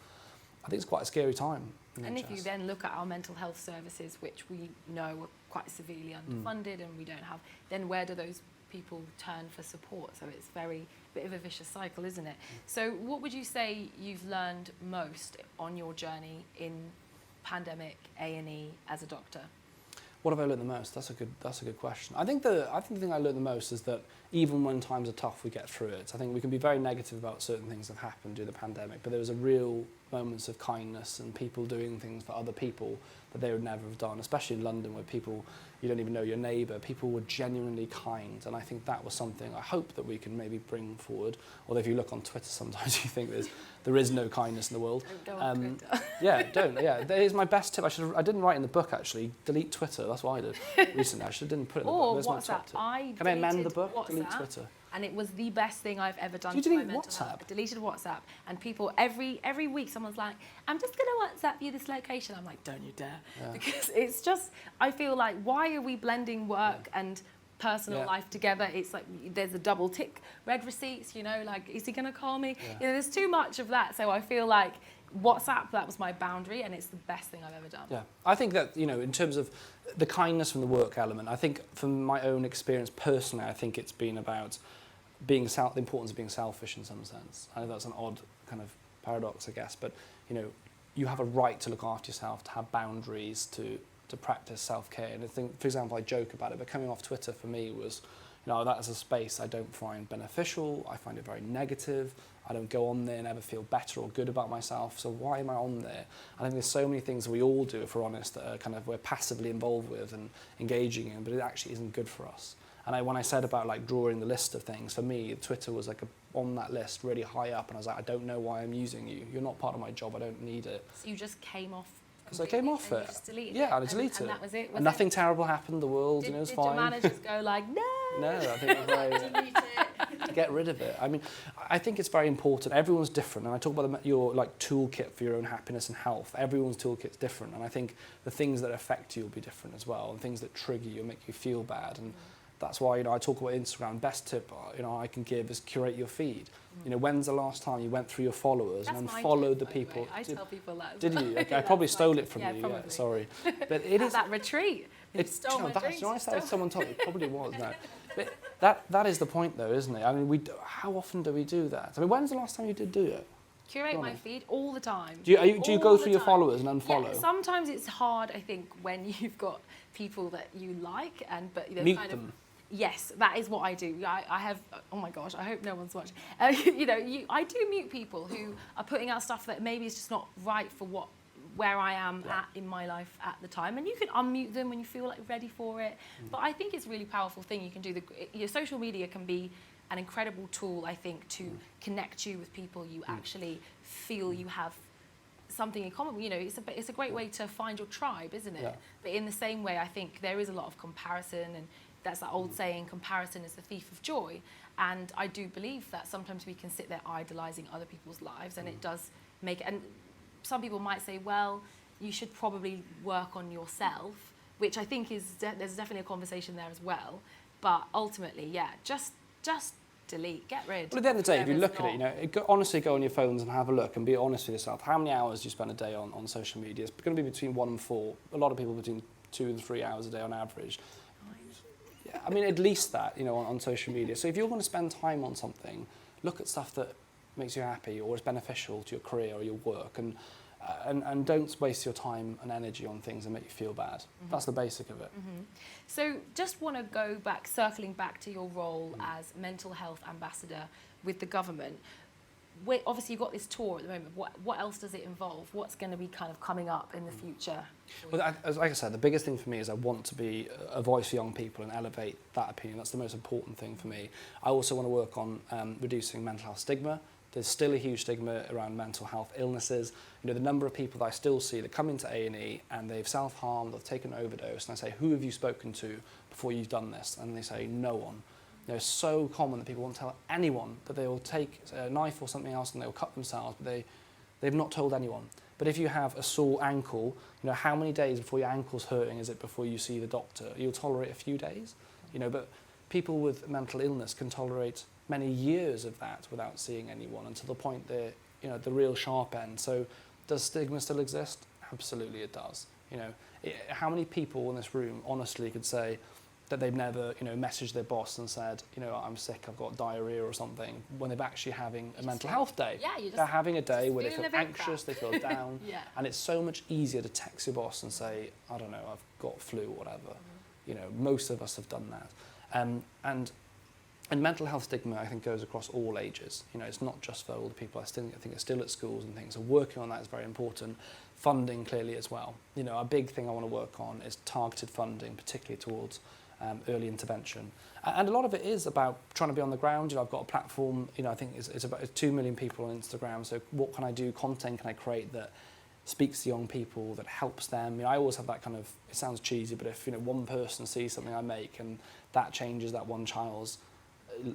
Speaker 1: I think it's quite a scary time. And if you then look at our mental health services, which we know are quite severely underfunded and we don't have, then where do those people turn for support? So it's very bit of a vicious cycle, isn't it? So what would you say you've learned most on your journey in pandemic A&E as a doctor?
Speaker 2: What have I learned the most? That's a good question. I think the thing I learned the most is that even when times are tough, we get through it. I think we can be very negative about certain things that have happened during the pandemic, but there was a real moments of kindness and people doing things for other people that they would never have done, especially in London where people, you don't even know your neighbour, people were genuinely kind, and I think that was something I hope that we can maybe bring forward. Although if you look on Twitter sometimes you think there is no kindness in the world. That is my best tip. I didn't write in the book actually, delete Twitter, that's what I did recently. I didn't put it in the book. There's my top tip. Can I amend the book? Delete Twitter.
Speaker 1: And it was the best thing I've ever done.
Speaker 2: You
Speaker 1: for my
Speaker 2: deleted
Speaker 1: mental
Speaker 2: WhatsApp?
Speaker 1: health. I deleted WhatsApp, and people every week someone's like, "I'm just gonna WhatsApp you this location." I'm like, "Don't you dare!" Yeah. Because it's just, I feel like, why are we blending work and personal life together? It's like there's a double tick, red receipts. You know, like, is he gonna call me? Yeah. You know, there's too much of that. So I feel like WhatsApp, that was my boundary, and it's the best thing I've ever done.
Speaker 2: Yeah, I think that, you know, in terms of the kindness from the work element, I think from my own experience personally, I think it's been about the importance of being selfish in some sense. I know that's an odd kind of paradox, I guess, but, you know, you have a right to look after yourself, to have boundaries, to practice self-care. And I think, for example, I joke about it, but coming off Twitter for me was, you know, that is a space I don't find beneficial. I find it very negative. I don't go on there and ever feel better or good about myself. So why am I on there? I think there's so many things we all do, if we're honest, that are kind of we're passively involved with and engaging in, but it actually isn't good for us. And when I said about like drawing the list of things, for me, Twitter was like on that list really high up, and I was like, I don't know why I'm using you. You're not part of my job. I don't need it.
Speaker 1: So you just came off.
Speaker 2: So I came off it.
Speaker 1: Just deleted
Speaker 2: yeah,
Speaker 1: it.
Speaker 2: I deleted it.
Speaker 1: And that was it.
Speaker 2: And nothing terrible happened. The world, you know, was fine.
Speaker 1: Did your managers go like, no?
Speaker 2: No, I think it was very,
Speaker 1: delete it.
Speaker 2: get rid of it. I mean, I think it's very important. Everyone's different, and I talk about your like toolkit for your own happiness and health. Everyone's toolkit's different, and I think the things that affect you will be different as well, and things that trigger you, make you feel bad, and that's why, you know, I talk about Instagram. Best tip, you know, I can give is curate your feed. You know, when's the last time you went through your followers and unfollowed the people?
Speaker 1: I tell people that.
Speaker 2: Did you? Okay, I probably stole it from you.
Speaker 1: Probably.
Speaker 2: Yeah, sorry, but it is
Speaker 1: that retreat.
Speaker 2: It's nice that someone told me. It probably was no. But that is the point, though, isn't it? I mean, how often do we do that? I mean, when's the last time you did do it?
Speaker 1: Curate my feed all the time.
Speaker 2: Do you go through your followers and unfollow?
Speaker 1: Yeah, sometimes it's hard, I think, when you've got people that you like but
Speaker 2: mute
Speaker 1: kind
Speaker 2: them.
Speaker 1: of. Yes, that is what I do. I have, oh my gosh, I hope no one's watching. You know, I do mute people who are putting out stuff that maybe is just not right for where I am at in my life at the time. And you can unmute them when you feel like ready for it. But I think it's a really powerful thing you can do. Your social media can be an incredible tool, I think, to connect you with people you actually feel you have something in common. You know, it's a great way to find your tribe, isn't it? Yeah. But in the same way, I think there is a lot of comparison, and that's that old saying, comparison is the thief of joy. And I do believe that sometimes we can sit there idolizing other people's lives, and it does make it. And some people might say, well, you should probably work on yourself, which I think is, there's definitely a conversation there as well. But ultimately, yeah, just delete, get rid.
Speaker 2: Well, at the end of the day, if you look at it, you know, honestly go on your phones and have a look and be honest with yourself. How many hours do you spend a day on social media? It's going to be between 1 and 4. A lot of people between 2 and 3 hours a day on average. Yeah, I mean, at least that, you know, on social media. So if you're going to spend time on something, look at stuff that makes you happy or is beneficial to your career or your work, and don't waste your time and energy on things that make you feel bad. That's the basic of it.
Speaker 1: So just want to go back, circling back to your role as mental health ambassador with the government. Obviously, you've got this tour at the moment. What else does it involve? What's going to be kind of coming up in the future?
Speaker 2: Well, like I said, the biggest thing for me is I want to be a voice for young people and elevate that opinion. That's the most important thing for me. I also want to work on reducing mental health stigma. There's still a huge stigma around mental health illnesses. You know, the number of people that I still see that come into A&E and they've self-harmed, they've taken an overdose, and I say, who have you spoken to before you've done this? And they say, no one. You know, it's so common that people won't tell anyone, that they will take a knife or something else and they'll cut themselves, but they've not told anyone. But if you have a sore ankle, you know, how many days before your ankle's hurting is it before you see the doctor? You'll tolerate a few days, you know, but people with mental illness can tolerate many years of that without seeing anyone, until the point they're, you know, at the real sharp end. So does stigma still exist? Absolutely it does. You know, how many people in this room honestly could say that they've never, you know, messaged their boss and said, you know, I'm sick, I've got diarrhea or something, when they're actually having a mental health day.
Speaker 1: Yeah,
Speaker 2: they're having a day where they feel anxious, they feel down,
Speaker 1: yeah.
Speaker 2: And it's so much easier to text your boss and say, I don't know, I've got flu or whatever. You know, most of us have done that. And mental health stigma, I think, goes across all ages. You know, it's not just for older people. I think it's still at schools and things. So working on that is very important. Funding, clearly, as well. You know, a big thing I want to work on is targeted funding, particularly towards early intervention. And a lot of it is about trying to be on the ground. You know, I've got a platform, you know, I think it's about 2 million people on Instagram. So what can I do? Content can I create that speaks to young people, that helps them? You know, I always have that kind of, it sounds cheesy, but if, you know, one person sees something I make and that changes that one child's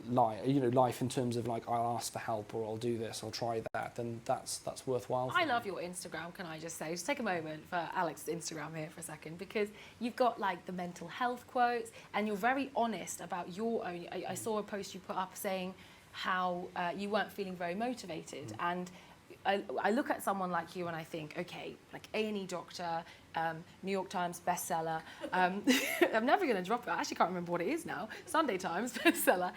Speaker 2: life in terms of like, I'll ask for help or I'll do this, I'll try that, then that's worthwhile.
Speaker 1: I love your Instagram, can I just say? Just take a moment for Alex's Instagram here for a second, because you've got like the mental health quotes and you're very honest about your own. I saw a post you put up saying how you weren't feeling very motivated, and I look at someone like you and I think, okay, like A&E doctor, New York Times bestseller. I'm never going to drop it. I actually can't remember what it is now. Sunday Times bestseller.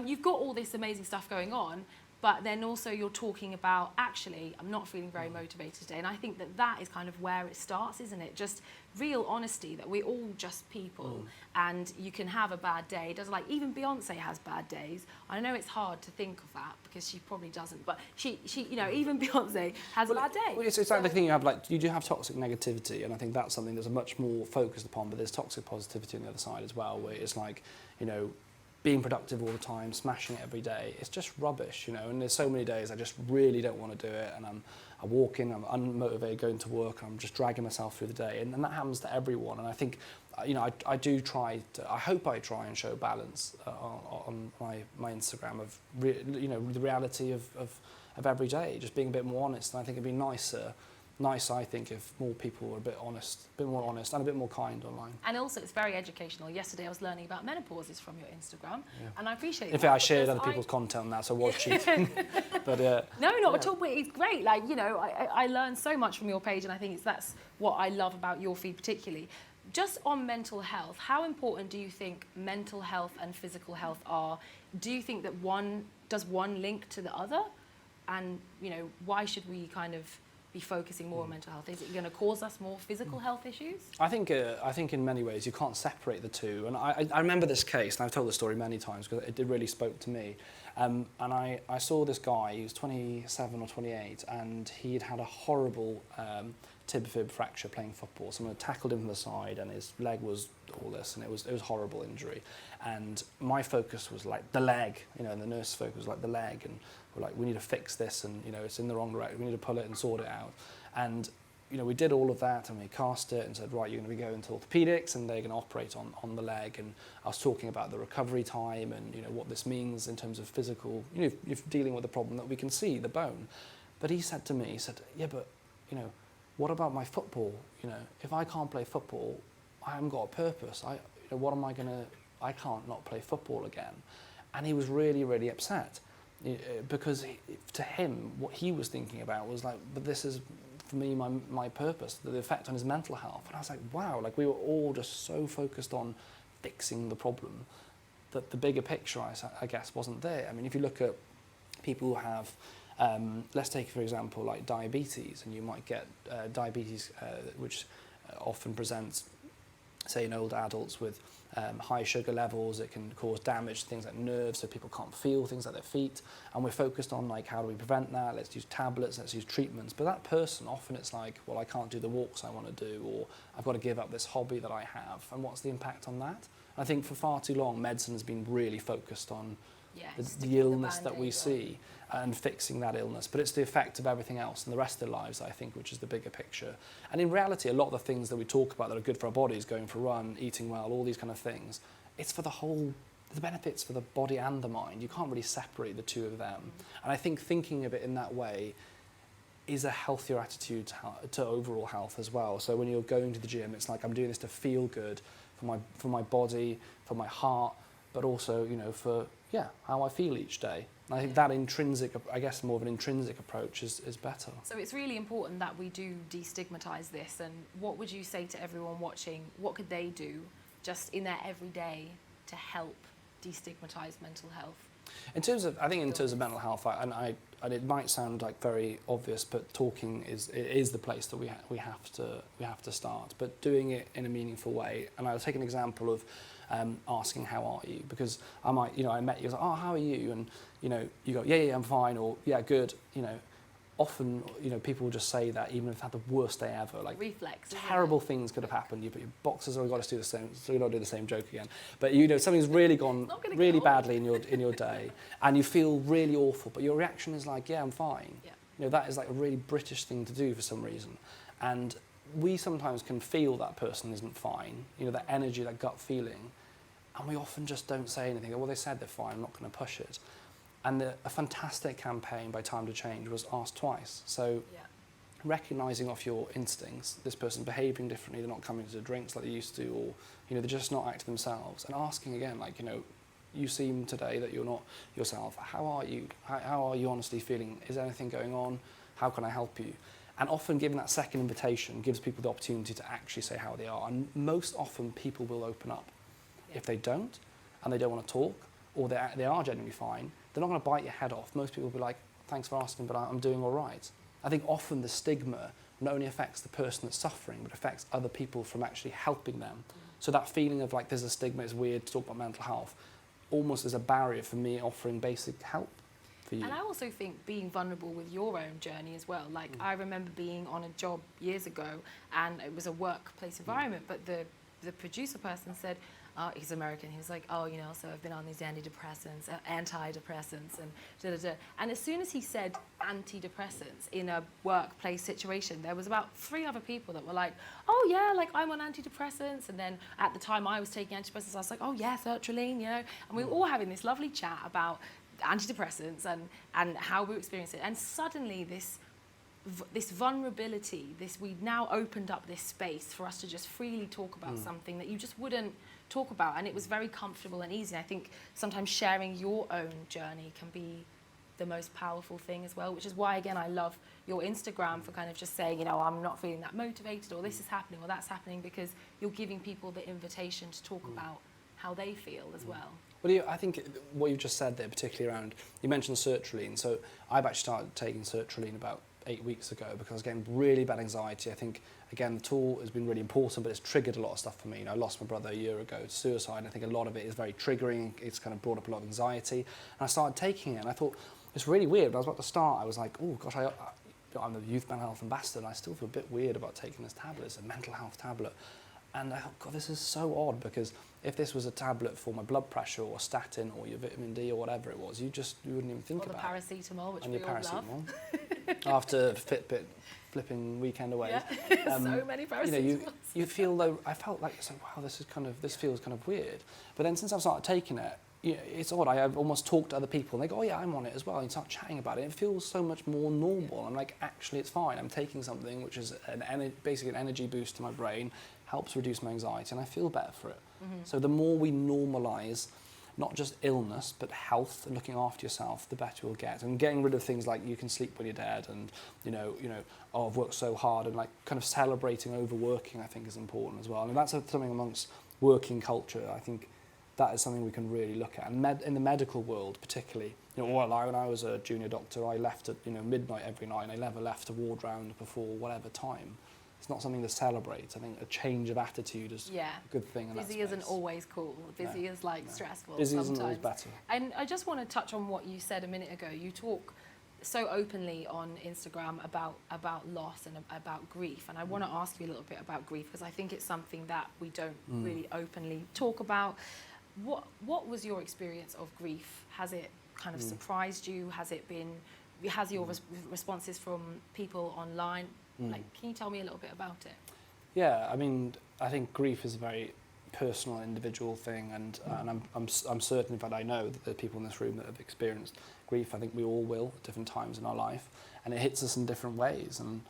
Speaker 1: You've got all this amazing stuff going on, but then also you're talking about, actually, I'm not feeling very motivated today. And I think that that is kind of where it starts, isn't it? Just real honesty, that we're all just people, and you can have a bad day. Doesn't, like, even Beyonce has bad days. I know it's hard to think of that because she probably doesn't, but she you know, even Beyonce has a bad day.
Speaker 2: Well, it's like the thing you have, like, you do have toxic negativity, and I think that's something that's much more focused upon, but there's toxic positivity on the other side as well, where it's like, you know, being productive all the time, smashing it every day, it's just rubbish, you know, and there's so many days I just really don't want to do it, and I walk in, I'm unmotivated going to work, and I'm just dragging myself through the day, and that happens to everyone, and I think, you know, I do try to, I hope I try and show balance on my Instagram of, you know, the reality of every day, just being a bit more honest, and I think it'd be nicer, I think, if more people were a bit honest, a bit more honest and a bit more kind online.
Speaker 1: And also, it's very educational. Yesterday, I was learning about menopauses from your Instagram, and I appreciate
Speaker 2: In fact, I shared other people's content on that, so I was cheating. But
Speaker 1: no, not at all. But it's great. Like, you know, I learned so much from your page, and I think that's what I love about your feed particularly. Just on mental health, how important do you think mental health and physical health are? Do you think that one link to the other? And, you know, why should we kind of be focusing more on mental health? Is it going to cause us more physical health issues?
Speaker 2: I think in many ways you can't separate the two. And I remember this case, and I've told the story many times because it really spoke to me. And I saw this guy, he was 27 or 28, and he'd had a horrible tib-fib fracture playing football. Someone had tackled him from the side, and his leg was all this, and it was a horrible injury. And my focus was like the leg, you know, and the nurse's focus was like the leg, and we're like, we need to fix this, and, you know, it's in the wrong direction, we need to pull it and sort it out. And, you know, we did all of that, and we cast it and said, right, you're going to be going to orthopedics, and they're going to operate on the leg. And I was talking about the recovery time and, you know, what this means in terms of physical, you know, if dealing with the problem that we can see, the bone. But he said to me, he said, yeah, but, you know, what about my football? You know, if I can't play football, I haven't got a purpose. You know, what am I going to, I can't not play football again. And he was really, really upset because to him, what he was thinking about was like, but this is, for me, my purpose, the effect on his mental health. And I was like, wow, like we were all just so focused on fixing the problem that the bigger picture, I guess, wasn't there. I mean, if you look at people who have, let's take, for example, like diabetes, and you might get diabetes, which often presents, say, in older adults with high sugar levels. It can cause damage to things like nerves, so people can't feel things like their feet. And we're focused on, like, how do we prevent that? Let's use tablets, let's use treatments. But that person, often it's like, well, I can't do the walks I want to do, or I've got to give up this hobby that I have. And what's the impact on that? I think for far too long, medicine has been really focused on the illness that we see and fixing that illness, but it's the effect of everything else and the rest of their lives, I think, which is the bigger picture. And in reality, a lot of the things that we talk about that are good for our bodies, going for a run, eating well, all these kind of things, it's for the benefits for the body and the mind. You can't really separate the two of them. And I think thinking of it in that way is a healthier attitude to overall health as well. So when you're going to the gym, it's like, I'm doing this to feel good for my body, for my heart, but also, you know, for how I feel each day. And I think that intrinsic, I guess more of an intrinsic approach is better.
Speaker 1: So it's really important that we do destigmatize this. And what would you say to everyone watching? What could they do just in their everyday to help destigmatize mental health?
Speaker 2: In terms of mental health, and it might sound like very obvious, but talking is the place that we have to start. But doing it in a meaningful way. And I'll take an example of asking, how are you? Because I met you, I was like, oh, how are you? And, you know, you go, yeah, I'm fine, or yeah, good. You know, often, you know, people will just say that even if they've had the worst day ever, like
Speaker 1: reflex,
Speaker 2: terrible things could have happened. You put your boxers on, you've got to do the same, so you don't do the same joke again. But, you know, something's really gone really badly in your day, and you feel really awful, but your reaction is like, yeah, I'm fine.
Speaker 1: Yeah.
Speaker 2: You know, that is like a really British thing to do for some reason. And we sometimes can feel that person isn't fine, you know, that energy, that gut feeling, and we often just don't say anything. Well, they said they're fine, I'm not going to push it. And a fantastic campaign by Time to Change was Ask Twice. So recognising off your instincts, this person behaving differently, they're not coming to drinks like they used to, or, you know, they're just not acting themselves, and asking again, like, you know, you seem today that you're not yourself. How are you? How are you honestly feeling? Is anything going on? how can I help you? And often giving that second invitation gives people the opportunity to actually say how they are. And most often people will open up. If they don't, and they don't want to talk, or they are genuinely fine, they're not going to bite your head off. Most people will be like, thanks for asking, but I'm doing all right. I think often the stigma not only affects the person that's suffering, but affects other people from actually helping them. So that feeling of like there's a stigma, it's weird to talk about mental health, almost is a barrier for me offering basic help for you.
Speaker 1: And I also think being vulnerable with your own journey as well. Like I remember being on a job years ago, and it was a workplace environment, but the producer person said, he's American, he was like, oh, you know, so I've been on these antidepressants, and da-da-da. And as soon as he said antidepressants in a workplace situation, there was about 3 other people that were like, oh yeah, like I'm on antidepressants. And then at the time I was taking antidepressants, I was like, oh yeah, sertraline, you know. And we were all having this lovely chat about antidepressants and how we experience it. And suddenly this vulnerability, we now opened up this space for us to just freely talk about something that you just wouldn't talk about, and it was very comfortable and easy. I think sometimes sharing your own journey can be the most powerful thing as well, which is why, again, I love your Instagram for kind of just saying, you know, I'm not feeling that motivated, or this is happening, or that's happening, because you're giving people the invitation to talk about how they feel as well.
Speaker 2: Well, I think what you've just said there, particularly around, you mentioned sertraline. So I've actually started taking sertraline about 8 weeks ago because I was getting really bad anxiety. I think, again, the tool has been really important, but it's triggered a lot of stuff for me. You know, I lost my brother a year ago to suicide, and I think a lot of it is very triggering. It's kind of brought up a lot of anxiety. And I started taking it, and I thought, it's really weird. When I was about to start, I was like, oh, gosh, I'm the youth mental health ambassador, and I still feel a bit weird about taking this tablet. It's a mental health tablet. And I thought, God, this is so odd, because if this was a tablet for my blood pressure or statin or your vitamin D or whatever it was, you wouldn't even think about it.
Speaker 1: Or the paracetamol, which
Speaker 2: and
Speaker 1: we
Speaker 2: your
Speaker 1: all
Speaker 2: paracetamol.
Speaker 1: love.
Speaker 2: After Fitbit flipping weekend away.
Speaker 1: Yeah. So many paracetamols.
Speaker 2: You know, you feel though, I felt like, so, wow, this feels kind of weird. But then since I've started taking it, you know, it's odd. I've almost talked to other people, and they go, oh yeah, I'm on it as well. And you start chatting about it. It feels so much more normal. I'm like, actually, it's fine. I'm taking something which is basically an energy boost to my brain, helps reduce my anxiety, and I feel better for it. So the more we normalise not just illness, but health and looking after yourself, the better we'll get. And getting rid of things like you can sleep when you're dead, and you know, oh, I've worked so hard, and like kind of celebrating overworking, I think is important as well. And that's something amongst working culture. I think that is something we can really look at. And in the medical world, particularly, you know, when I was a junior doctor, I left at midnight every night, and I never left a ward round before whatever time. It's not something to celebrate. I think a change of attitude is a good thing in that space.
Speaker 1: Busy isn't always cool. Busy is stressful
Speaker 2: Busy
Speaker 1: sometimes.
Speaker 2: isn't always better.
Speaker 1: And I just want to touch on what you said a minute ago. You talk so openly on Instagram about loss and about grief. And I want to ask you a little bit about grief, because I think it's something that we don't really openly talk about. What was your experience of grief? Has it kind of surprised you? Has your responses from people online? Like, can you tell me a little bit about it?
Speaker 2: Yeah, I mean, I think grief is a very personal, individual thing, and I'm certain, in fact, I know that there are people in this room that have experienced grief. I think we all will at different times in our life, and it hits us in different ways. And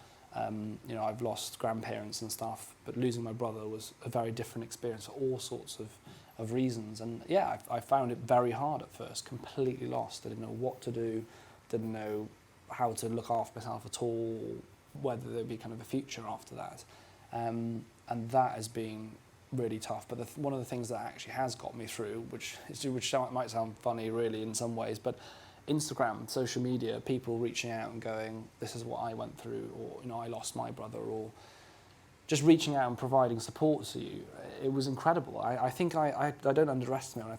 Speaker 2: you know, I've lost grandparents and stuff, but losing my brother was a very different experience for all sorts of reasons. And yeah, I found it very hard at first, completely lost. I didn't know what to do, didn't know how to look after myself at all, whether there'd be kind of a future after that. And that has been really tough. But one of the things that actually has got me through, which might sound funny really in some ways, but Instagram, social media, people reaching out and going, this is what I went through, or you know, I lost my brother, or just reaching out and providing support to you, it was incredible. I think I don't underestimate it. I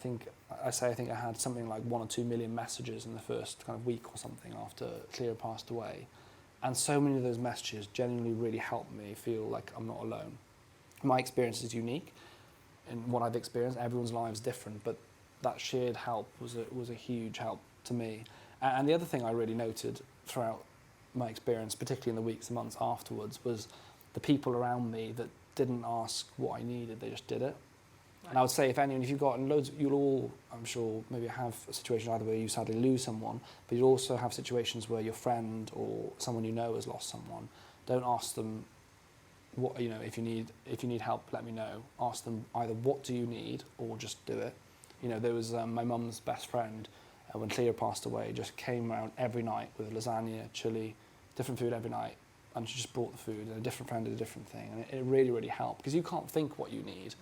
Speaker 2: think I had something like 1 or 2 million messages in the first kind of week or something after Cleo passed away. And so many of those messages genuinely really helped me feel like I'm not alone. My experience is unique, and what I've experienced, everyone's lives different, but that shared help was a huge help to me. And the other thing I really noted throughout my experience, particularly in the weeks and months afterwards, was the people around me that didn't ask what I needed, they just did it. Right. And I would say, if you've got loads, you'll all, I'm sure, maybe have a situation either where you sadly lose someone, but you'll also have situations where your friend or someone you know has lost someone. Don't ask them, what, you know, if you need help, let me know. Ask them either what do you need, or just do it. You know, there was my mum's best friend when Cleo passed away, just came around every night with lasagna, chili, different food every night, and she just brought the food, and a different friend did a different thing, and it really, really helped, because you can't think what you need.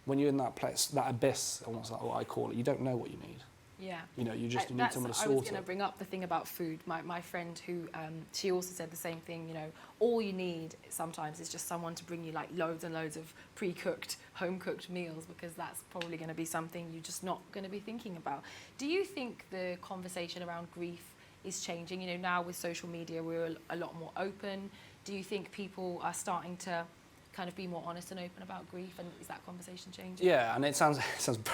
Speaker 2: When you're in that place, that abyss, almost like what I call it, you don't know what you need.
Speaker 1: Yeah.
Speaker 2: You know, you just need someone to sort it.
Speaker 1: I was going to bring up the thing about food. My friend who, she also said the same thing, you know, all you need sometimes is just someone to bring you like loads and loads of pre-cooked, home-cooked meals, because that's probably going to be something you're just not going to be thinking about. Do you think the conversation around grief is changing? You know, now with social media, we're a lot more open. Do you think people are starting to kind of be more honest and open about grief, and is that conversation changing? Yeah,
Speaker 2: and it sounds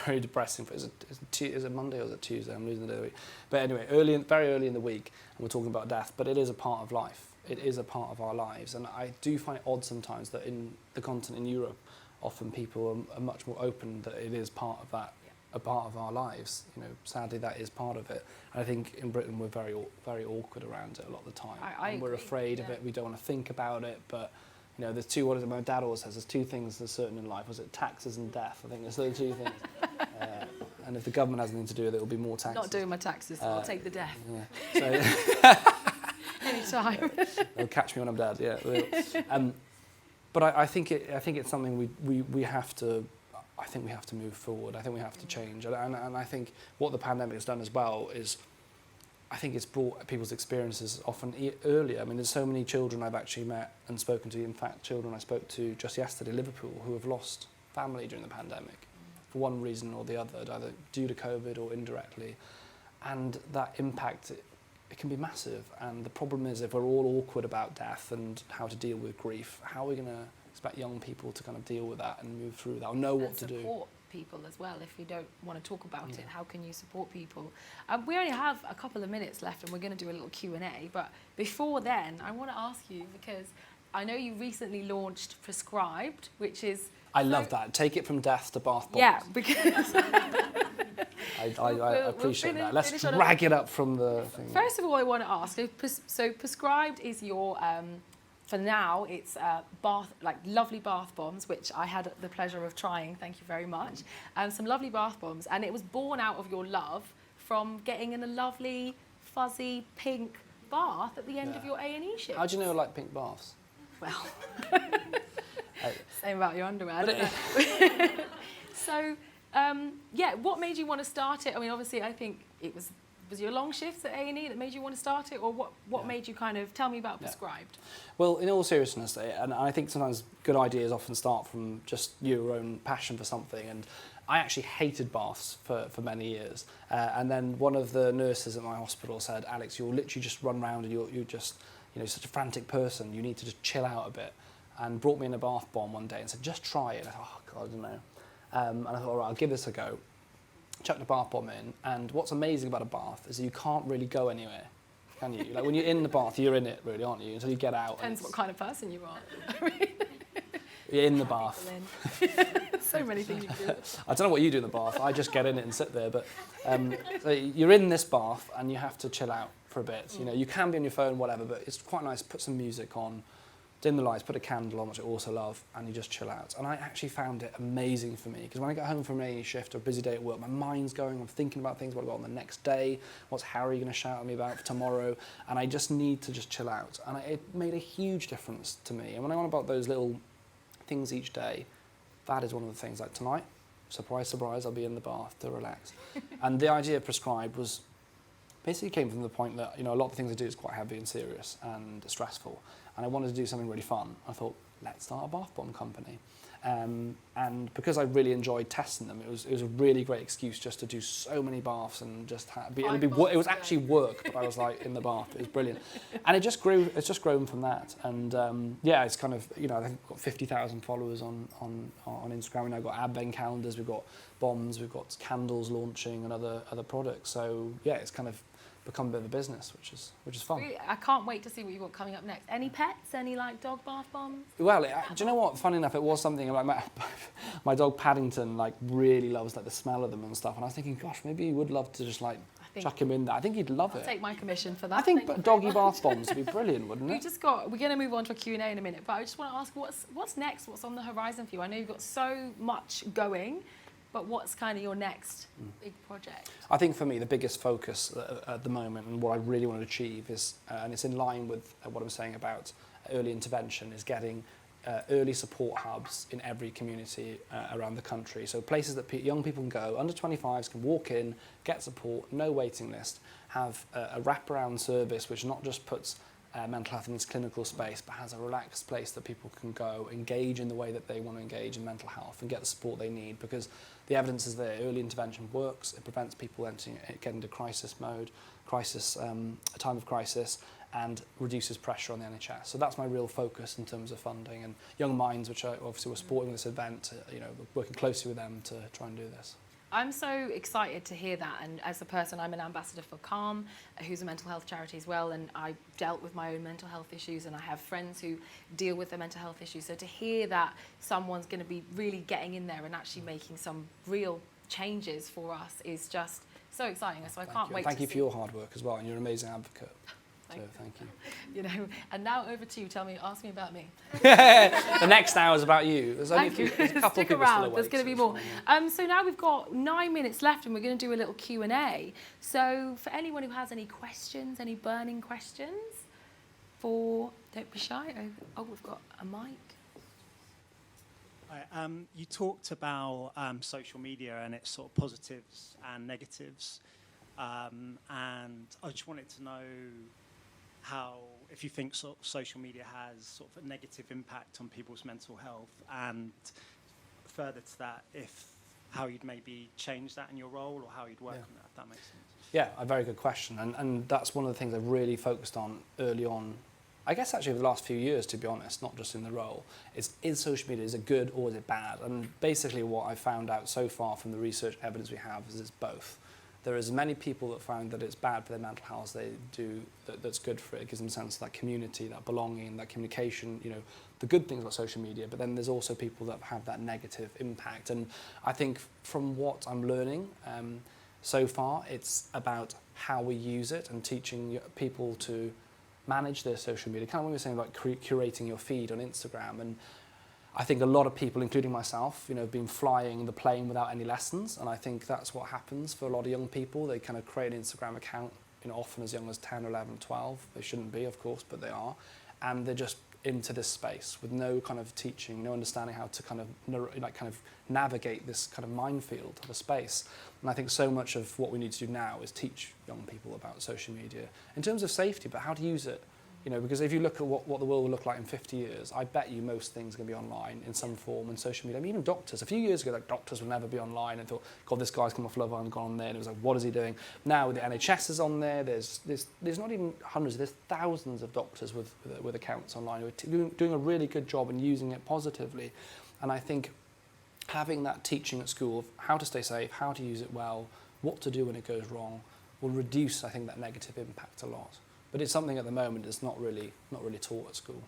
Speaker 2: very depressing. Is it Monday or is it Tuesday? I'm losing the day of the week. But anyway, very early in the week, and we're talking about death, but it is a part of life. It is a part of our lives, and I do find it odd sometimes that in the continent in Europe, often people are much more open that it is part of that, a part of our lives. You know, sadly that is part of it. And I think in Britain we're very awkward around it a lot of the time.
Speaker 1: And
Speaker 2: we're afraid of it. We don't want to think about it, but. You know, there's two, what is it, my dad always says, there's two things that are certain in life. Was it taxes and death? I think there's those two things. And if the government has anything to do with it, it'll be more taxes.
Speaker 1: Not doing my taxes, I'll take the death.
Speaker 2: Yeah. So
Speaker 1: anytime.
Speaker 2: They'll catch me when I'm dead, yeah. But I think it's something we have to, I think we have to move forward. I think we have to change. And I think what the pandemic has done as well is, I think it's brought people's experiences often earlier. I mean, there's so many children I've actually met and spoken to. In fact, children I spoke to just yesterday, Liverpool, who have lost family during the pandemic for one reason or the other, either due to COVID or indirectly. And that impact, it can be massive. And the problem is, if we're all awkward about death and how to deal with grief, how are we going to expect young people to kind of deal with that and move through that or know what to do?
Speaker 1: Support people as well. If you don't want to talk about it, how can you support people? We only have a couple of minutes left, and we're going to do a little Q&A, but before then I want to ask you, because I know you recently launched Prescribed, which is
Speaker 2: I love that. Take it from death to bath bombs.
Speaker 1: Yeah, because
Speaker 2: I appreciate that. Let's drag it up from the thing.
Speaker 1: First of all, I want to ask, so Prescribed is your for now, it's lovely bath bombs, which I had the pleasure of trying. Thank you very much. Some lovely bath bombs, and it was born out of your love from getting in a lovely, fuzzy, pink bath at the end of your A&E shift.
Speaker 2: How do you know I like pink baths?
Speaker 1: Well, same about your underwear. I don't know. So, what made you want to start it? I mean, obviously, I think it was your long shifts at A&E that made you want to start it, or what made you kind of tell me about Prescribed?
Speaker 2: Well, in all seriousness, and I think sometimes good ideas often start from just your own passion for something, and I actually hated baths for many years, and then one of the nurses at my hospital said, Alex, you'll literally just run around and you're just, you know, such a frantic person, you need to just chill out a bit, and brought me in a bath bomb one day and said, just try it. And I thought, oh God, I don't know. And I thought, all right, I'll give this a go. Chucked the bath bomb in, and what's amazing about a bath is that you can't really go anywhere, can you? Like when you're in the bath, you're in it, really, aren't you? Until you get out.
Speaker 1: Depends what kind of person you are.
Speaker 2: You're in the bath.
Speaker 1: So many things you can do.
Speaker 2: I don't know what you do in the bath. I just get in it and sit there. But so you're in this bath, and you have to chill out for a bit. You know, you can be on your phone, whatever, but it's quite nice. Put some music on. Dim the lights, put a candle on, which I also love, and you just chill out. And I actually found it amazing for me, because when I get home from a shift or a busy day at work, my mind's going, I'm thinking about things, what I've got on the next day, what's Harry going to shout at me about for tomorrow, and I just need to just chill out. And it made a huge difference to me. And when I went about those little things each day, that is one of the things. Like tonight, surprise, surprise, I'll be in the bath to relax. And the idea of Prescribed was basically came from the point that, you know, a lot of the things I do is quite heavy and serious and stressful. And I wanted to do something really fun. I thought, let's start a bath bomb company. And because I really enjoyed testing them, it was a really great excuse just to do so many baths and just it was actually work, but I was like in the bath. It was brilliant, and it just grew. It's just grown from that. And it's kind of, you know, I think we've got 50,000 followers on Instagram. We've got advent calendars, we've got bombs, we've got candles launching, and other products. So yeah, it's kind of become a bit of a business, which is fun.
Speaker 1: Really, I can't wait to see what you've got coming up next. Any pets? Any like dog bath bombs?
Speaker 2: Well, do you know what? Funny enough, it was something like my dog Paddington like really loves like the smell of them and stuff. And I was thinking, gosh, maybe he would love to just like chuck him in there. I think he'd love it.
Speaker 1: I'll take my commission for that.
Speaker 2: I think doggy bath bombs would be brilliant, wouldn't it?
Speaker 1: We're going to move on to a Q&A in a minute, but I just want to ask what's next? What's on the horizon for you? I know you've got so much going. But what's kind of your next big project?
Speaker 2: I think for me, the biggest focus at the moment and what I really want to achieve is, and it's in line with what I'm saying about early intervention, is getting early support hubs in every community around the country. So places that young people can go, under 25s can walk in, get support, no waiting list, have a wraparound service which not just puts mental health in this clinical space, but has a relaxed place that people can go, engage in the way that they want to engage in mental health and get the support they need, because the evidence is there. Early intervention works. It prevents people getting into crisis mode, a time of crisis, and reduces pressure on the NHS. So that's my real focus in terms of funding. And Young Minds, which I obviously were supporting this event, working closely with them to try and do this.
Speaker 1: I'm so excited to hear that, and as a person, I'm an ambassador for Calm, who's a mental health charity as well, and I dealt with my own mental health issues, and I have friends who deal with their mental health issues. So to hear that someone's going to be really getting in there and actually making some real changes for us is just so exciting. So I can't wait.
Speaker 2: Thank you for your hard work as well, and you're an amazing advocate. Thank you.
Speaker 1: And now over to you. Ask me about me.
Speaker 2: The next hour is about you. There's only there's a couple
Speaker 1: Stick
Speaker 2: of people
Speaker 1: around.
Speaker 2: still awake.
Speaker 1: There's going to be more. So now we've got 9 minutes left, and we're going to do a little Q&A. So for anyone who has any questions, any burning questions, don't be shy. Oh, we've got a mic.
Speaker 3: You talked about social media and its sort of positives and negatives, and I just wanted to know if you think sort of social media has sort of a negative impact on people's mental health, and further to that, how you'd maybe change that in your role or how you'd work on that, if that makes sense.
Speaker 2: Yeah, a very good question, and that's one of the things I've really focused on early on. I guess actually over the last few years, to be honest, not just in the role, is social media, is it good or is it bad? And basically what I found out so far from the research evidence we have is it's both. There are as many people that find that it's bad for their mental health as they do that's good for it. It gives them a sense of that community, that belonging, that communication, the good things about social media, but then there's also people that have that negative impact. And I think from what I'm learning so far, it's about how we use it and teaching people to manage their social media. Kind of when we were saying about curating your feed on Instagram, and I think a lot of people, including myself, have been flying the plane without any lessons, and I think that's what happens for a lot of young people. They kind of create an Instagram account, often as young as 10, 11, 12. They shouldn't be, of course, but they are, and they're just into this space with no kind of teaching, no understanding how to kind of navigate this kind of minefield of a space. And I think so much of what we need to do now is teach young people about social media in terms of safety, but how to use it. Because if you look at what the world will look like in 50 years, I bet you most things are going to be online in some form, and social media. I mean, even doctors. A few years ago, doctors will never be online, and thought, God, this guy's come off Love Island, gone on there, and it was like, what is he doing? Now the NHS is on there. There's not even hundreds. There's thousands of doctors with accounts online who are doing a really good job and using it positively. And I think having that teaching at school of how to stay safe, how to use it well, what to do when it goes wrong, will reduce, I think, that negative impact a lot. But it's something at the moment that's not really taught at school.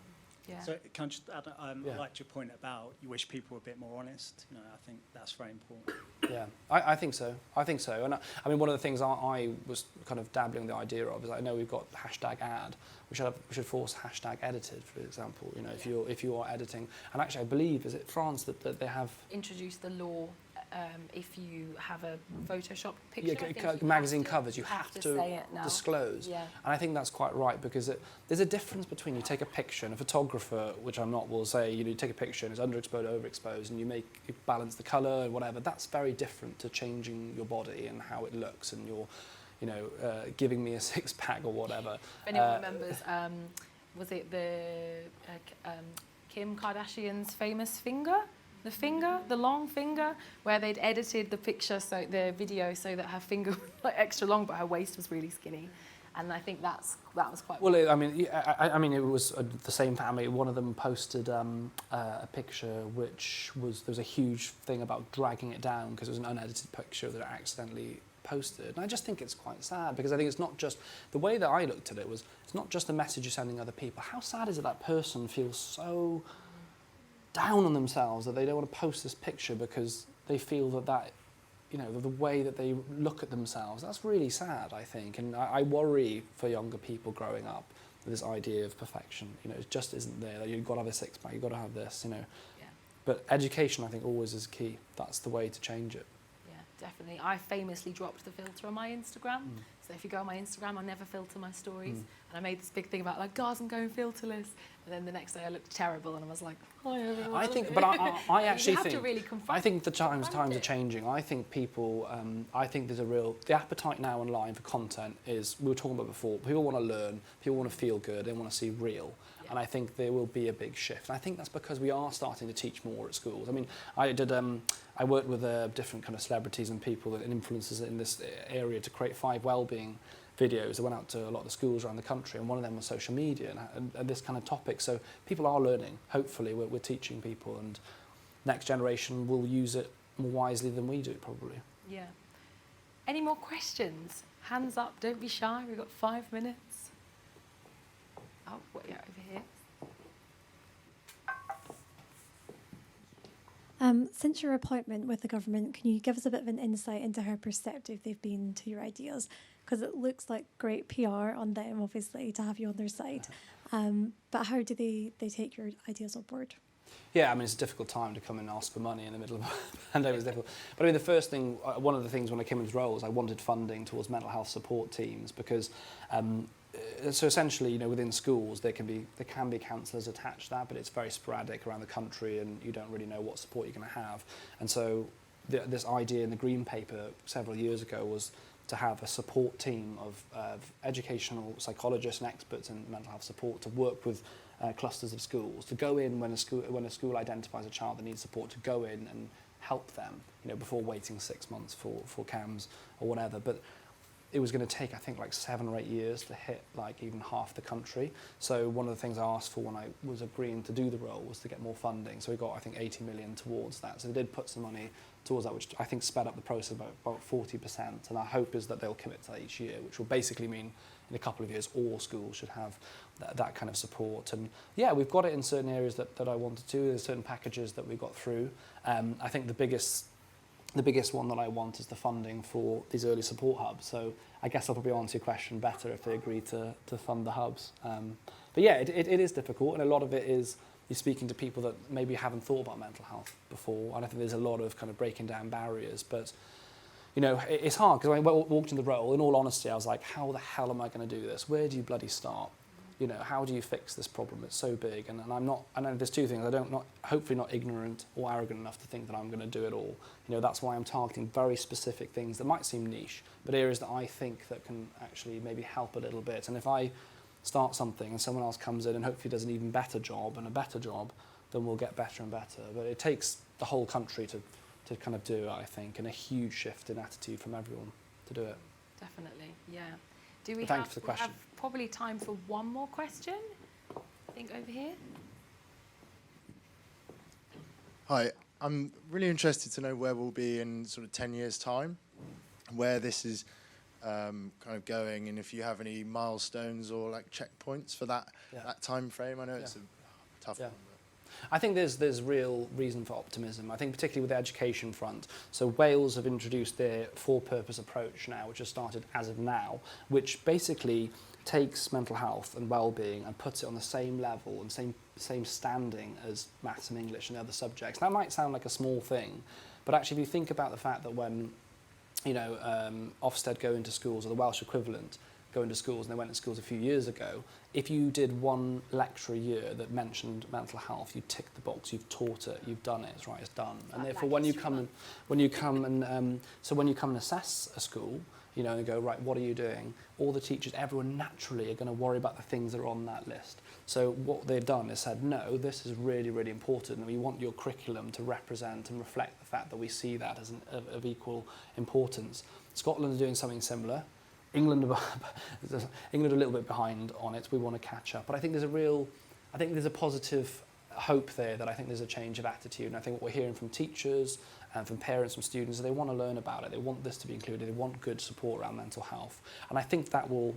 Speaker 1: Yeah.
Speaker 3: So can I just add, I liked your point about you wish people were a bit more honest. I think that's very important.
Speaker 2: Yeah, I think so. And I mean, one of the things I was kind of dabbling the idea of is I know we've got #ad. We should force #edited, for example. If you are editing, and actually I believe, is it France that they have
Speaker 1: introduced the law. If you have a Photoshop picture,
Speaker 2: magazine covers, you have to
Speaker 1: say it now.
Speaker 2: Disclose.
Speaker 1: Yeah.
Speaker 2: And I think that's quite right, because there's a difference between you take a picture, and a photographer, which I'm not, will say, you take a picture and it's underexposed, overexposed, and you balance the colour and whatever. That's very different to changing your body and how it looks, and you're, giving me a six-pack or whatever.
Speaker 1: If anyone remembers, was it the Kim Kardashian's famous finger? The long finger, where they'd edited the picture, the video, so that her finger was extra long, but her waist was really skinny, and I think that was quite.
Speaker 2: Well, I mean, it was the same family. One of them posted a picture which there was a huge thing about dragging it down because it was an unedited picture that I accidentally posted, and I just think it's quite sad, because I think it's not just the way that I looked at it was it's not just the message you're sending other people. How sad is it that person feels so down on themselves that they don't want to post this picture because they feel that the way that they look at themselves, that's really sad, I think. And I worry for younger people growing up with this idea of perfection. It just isn't there. You've got to have a six-pack, you've got to have this,
Speaker 1: Yeah.
Speaker 2: But education, I think, always is key. That's the way to change it.
Speaker 1: definitely. I famously dropped the filter on my Instagram. So if you go on my Instagram, I never filter my stories. And I made this big thing about like, guys, I'm going filterless. And then the next day I looked terrible and I was like, hi everyone.
Speaker 2: I think, but I actually
Speaker 1: you have
Speaker 2: think,
Speaker 1: to really confront
Speaker 2: I think the times
Speaker 1: confront
Speaker 2: are
Speaker 1: it.
Speaker 2: changing. I think people, I think there's a real, the appetite now online for content is, we were talking about before, people want to learn, people want to feel good, they want to see real.
Speaker 1: Yeah.
Speaker 2: And I think there will be a big shift. And I think that's because we are starting to teach more at schools. I mean, I worked with different kind of celebrities and people and influencers in this area to create 5 wellbeing videos that went out to a lot of the schools around the country, and one of them was social media and this kind of topic. So people are learning. Hopefully we're teaching people, and next generation will use it more wisely than we do, probably.
Speaker 1: Yeah. Any more questions? Hands up, don't be shy. We've got 5 minutes. Oh, yeah, over here.
Speaker 4: Since your appointment with the government, can you give us a bit of an insight into how perceptive they've been to your ideas? Because it looks like great PR on them, obviously, to have you on their side. But how do they take your ideas on board?
Speaker 2: Yeah, I mean, it's a difficult time to come and ask for money in the middle of a pandemic. It's difficult. But I mean, the first thing, one of the things when I came into this role is I wanted funding towards mental health support teams, because so essentially, you know, within schools there can be counsellors attached to that, but it's very sporadic around the country, and you don't really know what support you're going to have. And so this idea in the Green Paper several years ago was to have a support team of educational psychologists and experts in mental health support to work with clusters of schools, to go in when a school identifies a child that needs support, to go in and help them, you know, before waiting 6 months for CAMS or whatever. But it was going to take, I think, like 7 or 8 years to hit like even half the country. So one of the things I asked for when I was agreeing to do the role was to get more funding. So we got, I think, 80 million towards that. So they did put some money towards that, which I think sped up the process about 40%. And our hope is that they'll commit to that each year, which will basically mean in a couple of years all schools should have that kind of support. And yeah, we've got it in certain areas that I wanted to. There's certain packages that we got through. I think the biggest one that I want is the funding for these early support hubs. So I guess I'll probably answer your question better if they agree to fund the hubs. But yeah, it is difficult, and a lot of it is you're speaking to people that maybe haven't thought about mental health before. And I think there's a lot of kind of breaking down barriers. But you know, it's hard, because when I walked in the role, in all honesty, I was like, how the hell am I going to do this? Where do you bloody start? You know, how do you fix this problem? It's so big. And I know there's two things. Hopefully not ignorant or arrogant enough to think that I'm going to do it all. You know, that's why I'm targeting very specific things that might seem niche, but areas that I think that can actually maybe help a little bit. And if I start something and someone else comes in and hopefully does an even better job and a better job, then we'll get better and better. But it takes the whole country to kind of do it, I think, and a huge shift in attitude from everyone to do it.
Speaker 1: Definitely, yeah. Do we
Speaker 2: Thank you
Speaker 1: have,
Speaker 2: for the
Speaker 1: we
Speaker 2: question.
Speaker 1: have probably time for one more question? I think over here.
Speaker 5: Hi, I'm really interested to know where we'll be in sort of 10 years' time, where this is kind of going, and if you have any milestones or like checkpoints for that time frame. I know it's a tough one.
Speaker 2: I think there's real reason for optimism. I think particularly with the education front. So Wales have introduced their for-purpose approach now, which has started as of now, which basically takes mental health and well-being and puts it on the same level and same standing as maths and English and other subjects. That might sound like a small thing, but actually if you think about the fact that when, you know, Ofsted go into schools, or the Welsh equivalent go into schools, and they went to schools a few years ago, if you did one lecture a year that mentioned mental health, you tick the box, you've taught it, you've done it, it's right, it's done. And therefore when you come and assess a school, you know, and go, right, what are you doing? All the teachers, everyone naturally are going to worry about the things that are on that list. So what they've done is said, no, this is really, really important, and we want your curriculum to represent and reflect the fact that we see that as of equal importance. Scotland are doing something similar. England are a little bit behind on it. We want to catch up. But I think there's a positive hope there, that I think there's a change of attitude. And I think what we're hearing from teachers and from parents, from students, is they want to learn about it. They want this to be included. They want good support around mental health. And I think that will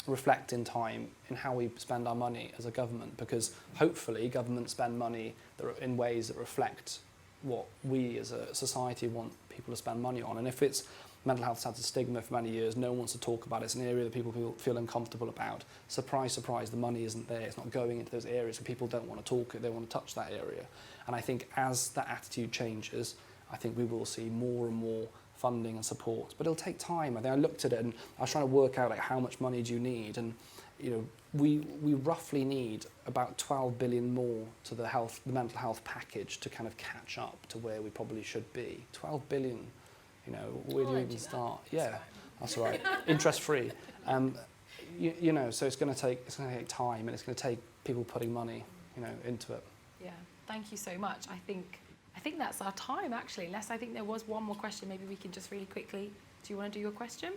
Speaker 2: reflect in time in how we spend our money as a government, because hopefully governments spend money in ways that reflect what we as a society want people to spend money on. And if it's mental health's had a stigma for many years, no one wants to talk about it, it's an area that people feel uncomfortable about. Surprise, surprise, the money isn't there, it's not going into those areas, and people don't want to talk it, they want to touch that area. And I think as that attitude changes, I think we will see more and more funding and support, but it'll take time. I think I looked at it and I was trying to work out like how much money do you need, and you know, we roughly need about 12 billion more to the mental health package to kind of catch up to where we probably should be. 12 billion, you know, where do you even start? Yeah, that's all right. Interest free. You know, so it's going to take time, and it's going to take people putting money, you know, into it.
Speaker 1: Yeah, thank you so much. I think that's our time, actually, unless I think there was one more question. Maybe we can just really quickly, do you want to do your question?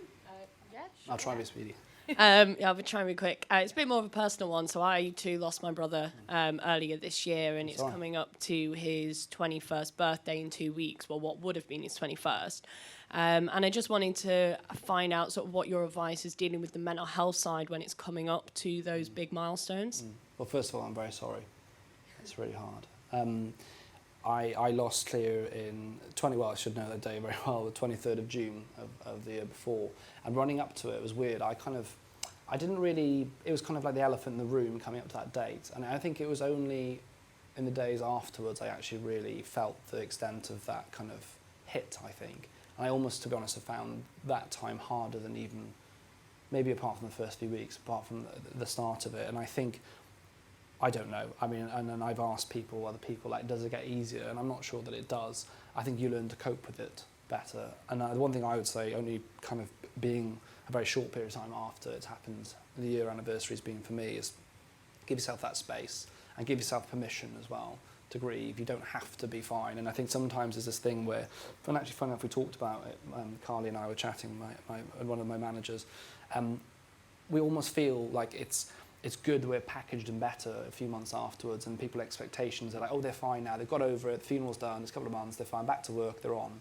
Speaker 6: Yeah, sure.
Speaker 2: I'll try and be speedy.
Speaker 6: Yeah, I'll be trying to be quick. It's a bit more of a personal one. So I too lost my brother earlier this year, and it's coming up to his 21st birthday in 2 weeks. Well, what would have been his 21st. And I just wanted to find out sort of what your advice is dealing with the mental health side when it's coming up to those big milestones.
Speaker 2: Well, first of all, I'm very sorry. It's really hard. I lost Cleo in I should know that day very well, the 23rd of June of the year before. And running up to it was weird. I didn't really, it was kind of like the elephant in the room coming up to that date. And I think it was only in the days afterwards I actually really felt the extent of that kind of hit, I think. And I almost, to be honest, have found that time harder than even, maybe apart from the first few weeks, apart from the start of it. And I think, I don't know. I mean, and I've asked people, other people, like, does it get easier? And I'm not sure that it does. I think you learn to cope with it better. And the one thing I would say, only kind of being a very short period of time after it's happened, the year anniversary has been for me, is give yourself that space and give yourself permission as well to grieve. You don't have to be fine. And I think sometimes there's this thing where, and actually funny enough, we talked about it, Carly and I were chatting, one of my managers, we almost feel like it's good that we're packaged and better a few months afterwards, and people's expectations are like, oh, they're fine now, they've got over it, the funeral's done, it's a couple of months, they're fine, back to work, they're on.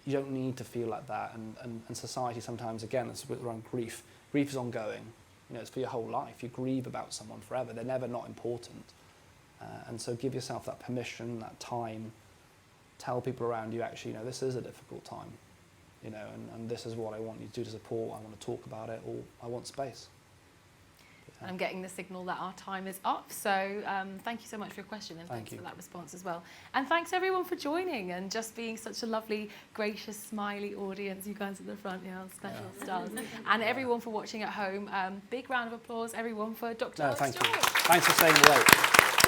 Speaker 2: You don't need to feel like that, and society sometimes, again, it's around grief. Grief is ongoing, you know, it's for your whole life. You grieve about someone forever, they're never not important. And so give yourself that permission, that time, tell people around you, actually, you know, this is a difficult time, you know, and this is what I want you to do to support, I want to talk about it, or I want space.
Speaker 1: I'm getting the signal that our time is up. So thank you so much for your question, and thanks for that response as well. And thanks everyone for joining and just being such a lovely, gracious, smiley audience. You guys at the front, yeah, special stars. And everyone for watching at home. Big round of applause, everyone, for Dr. Alex George.
Speaker 2: Thank you. Thanks for staying late.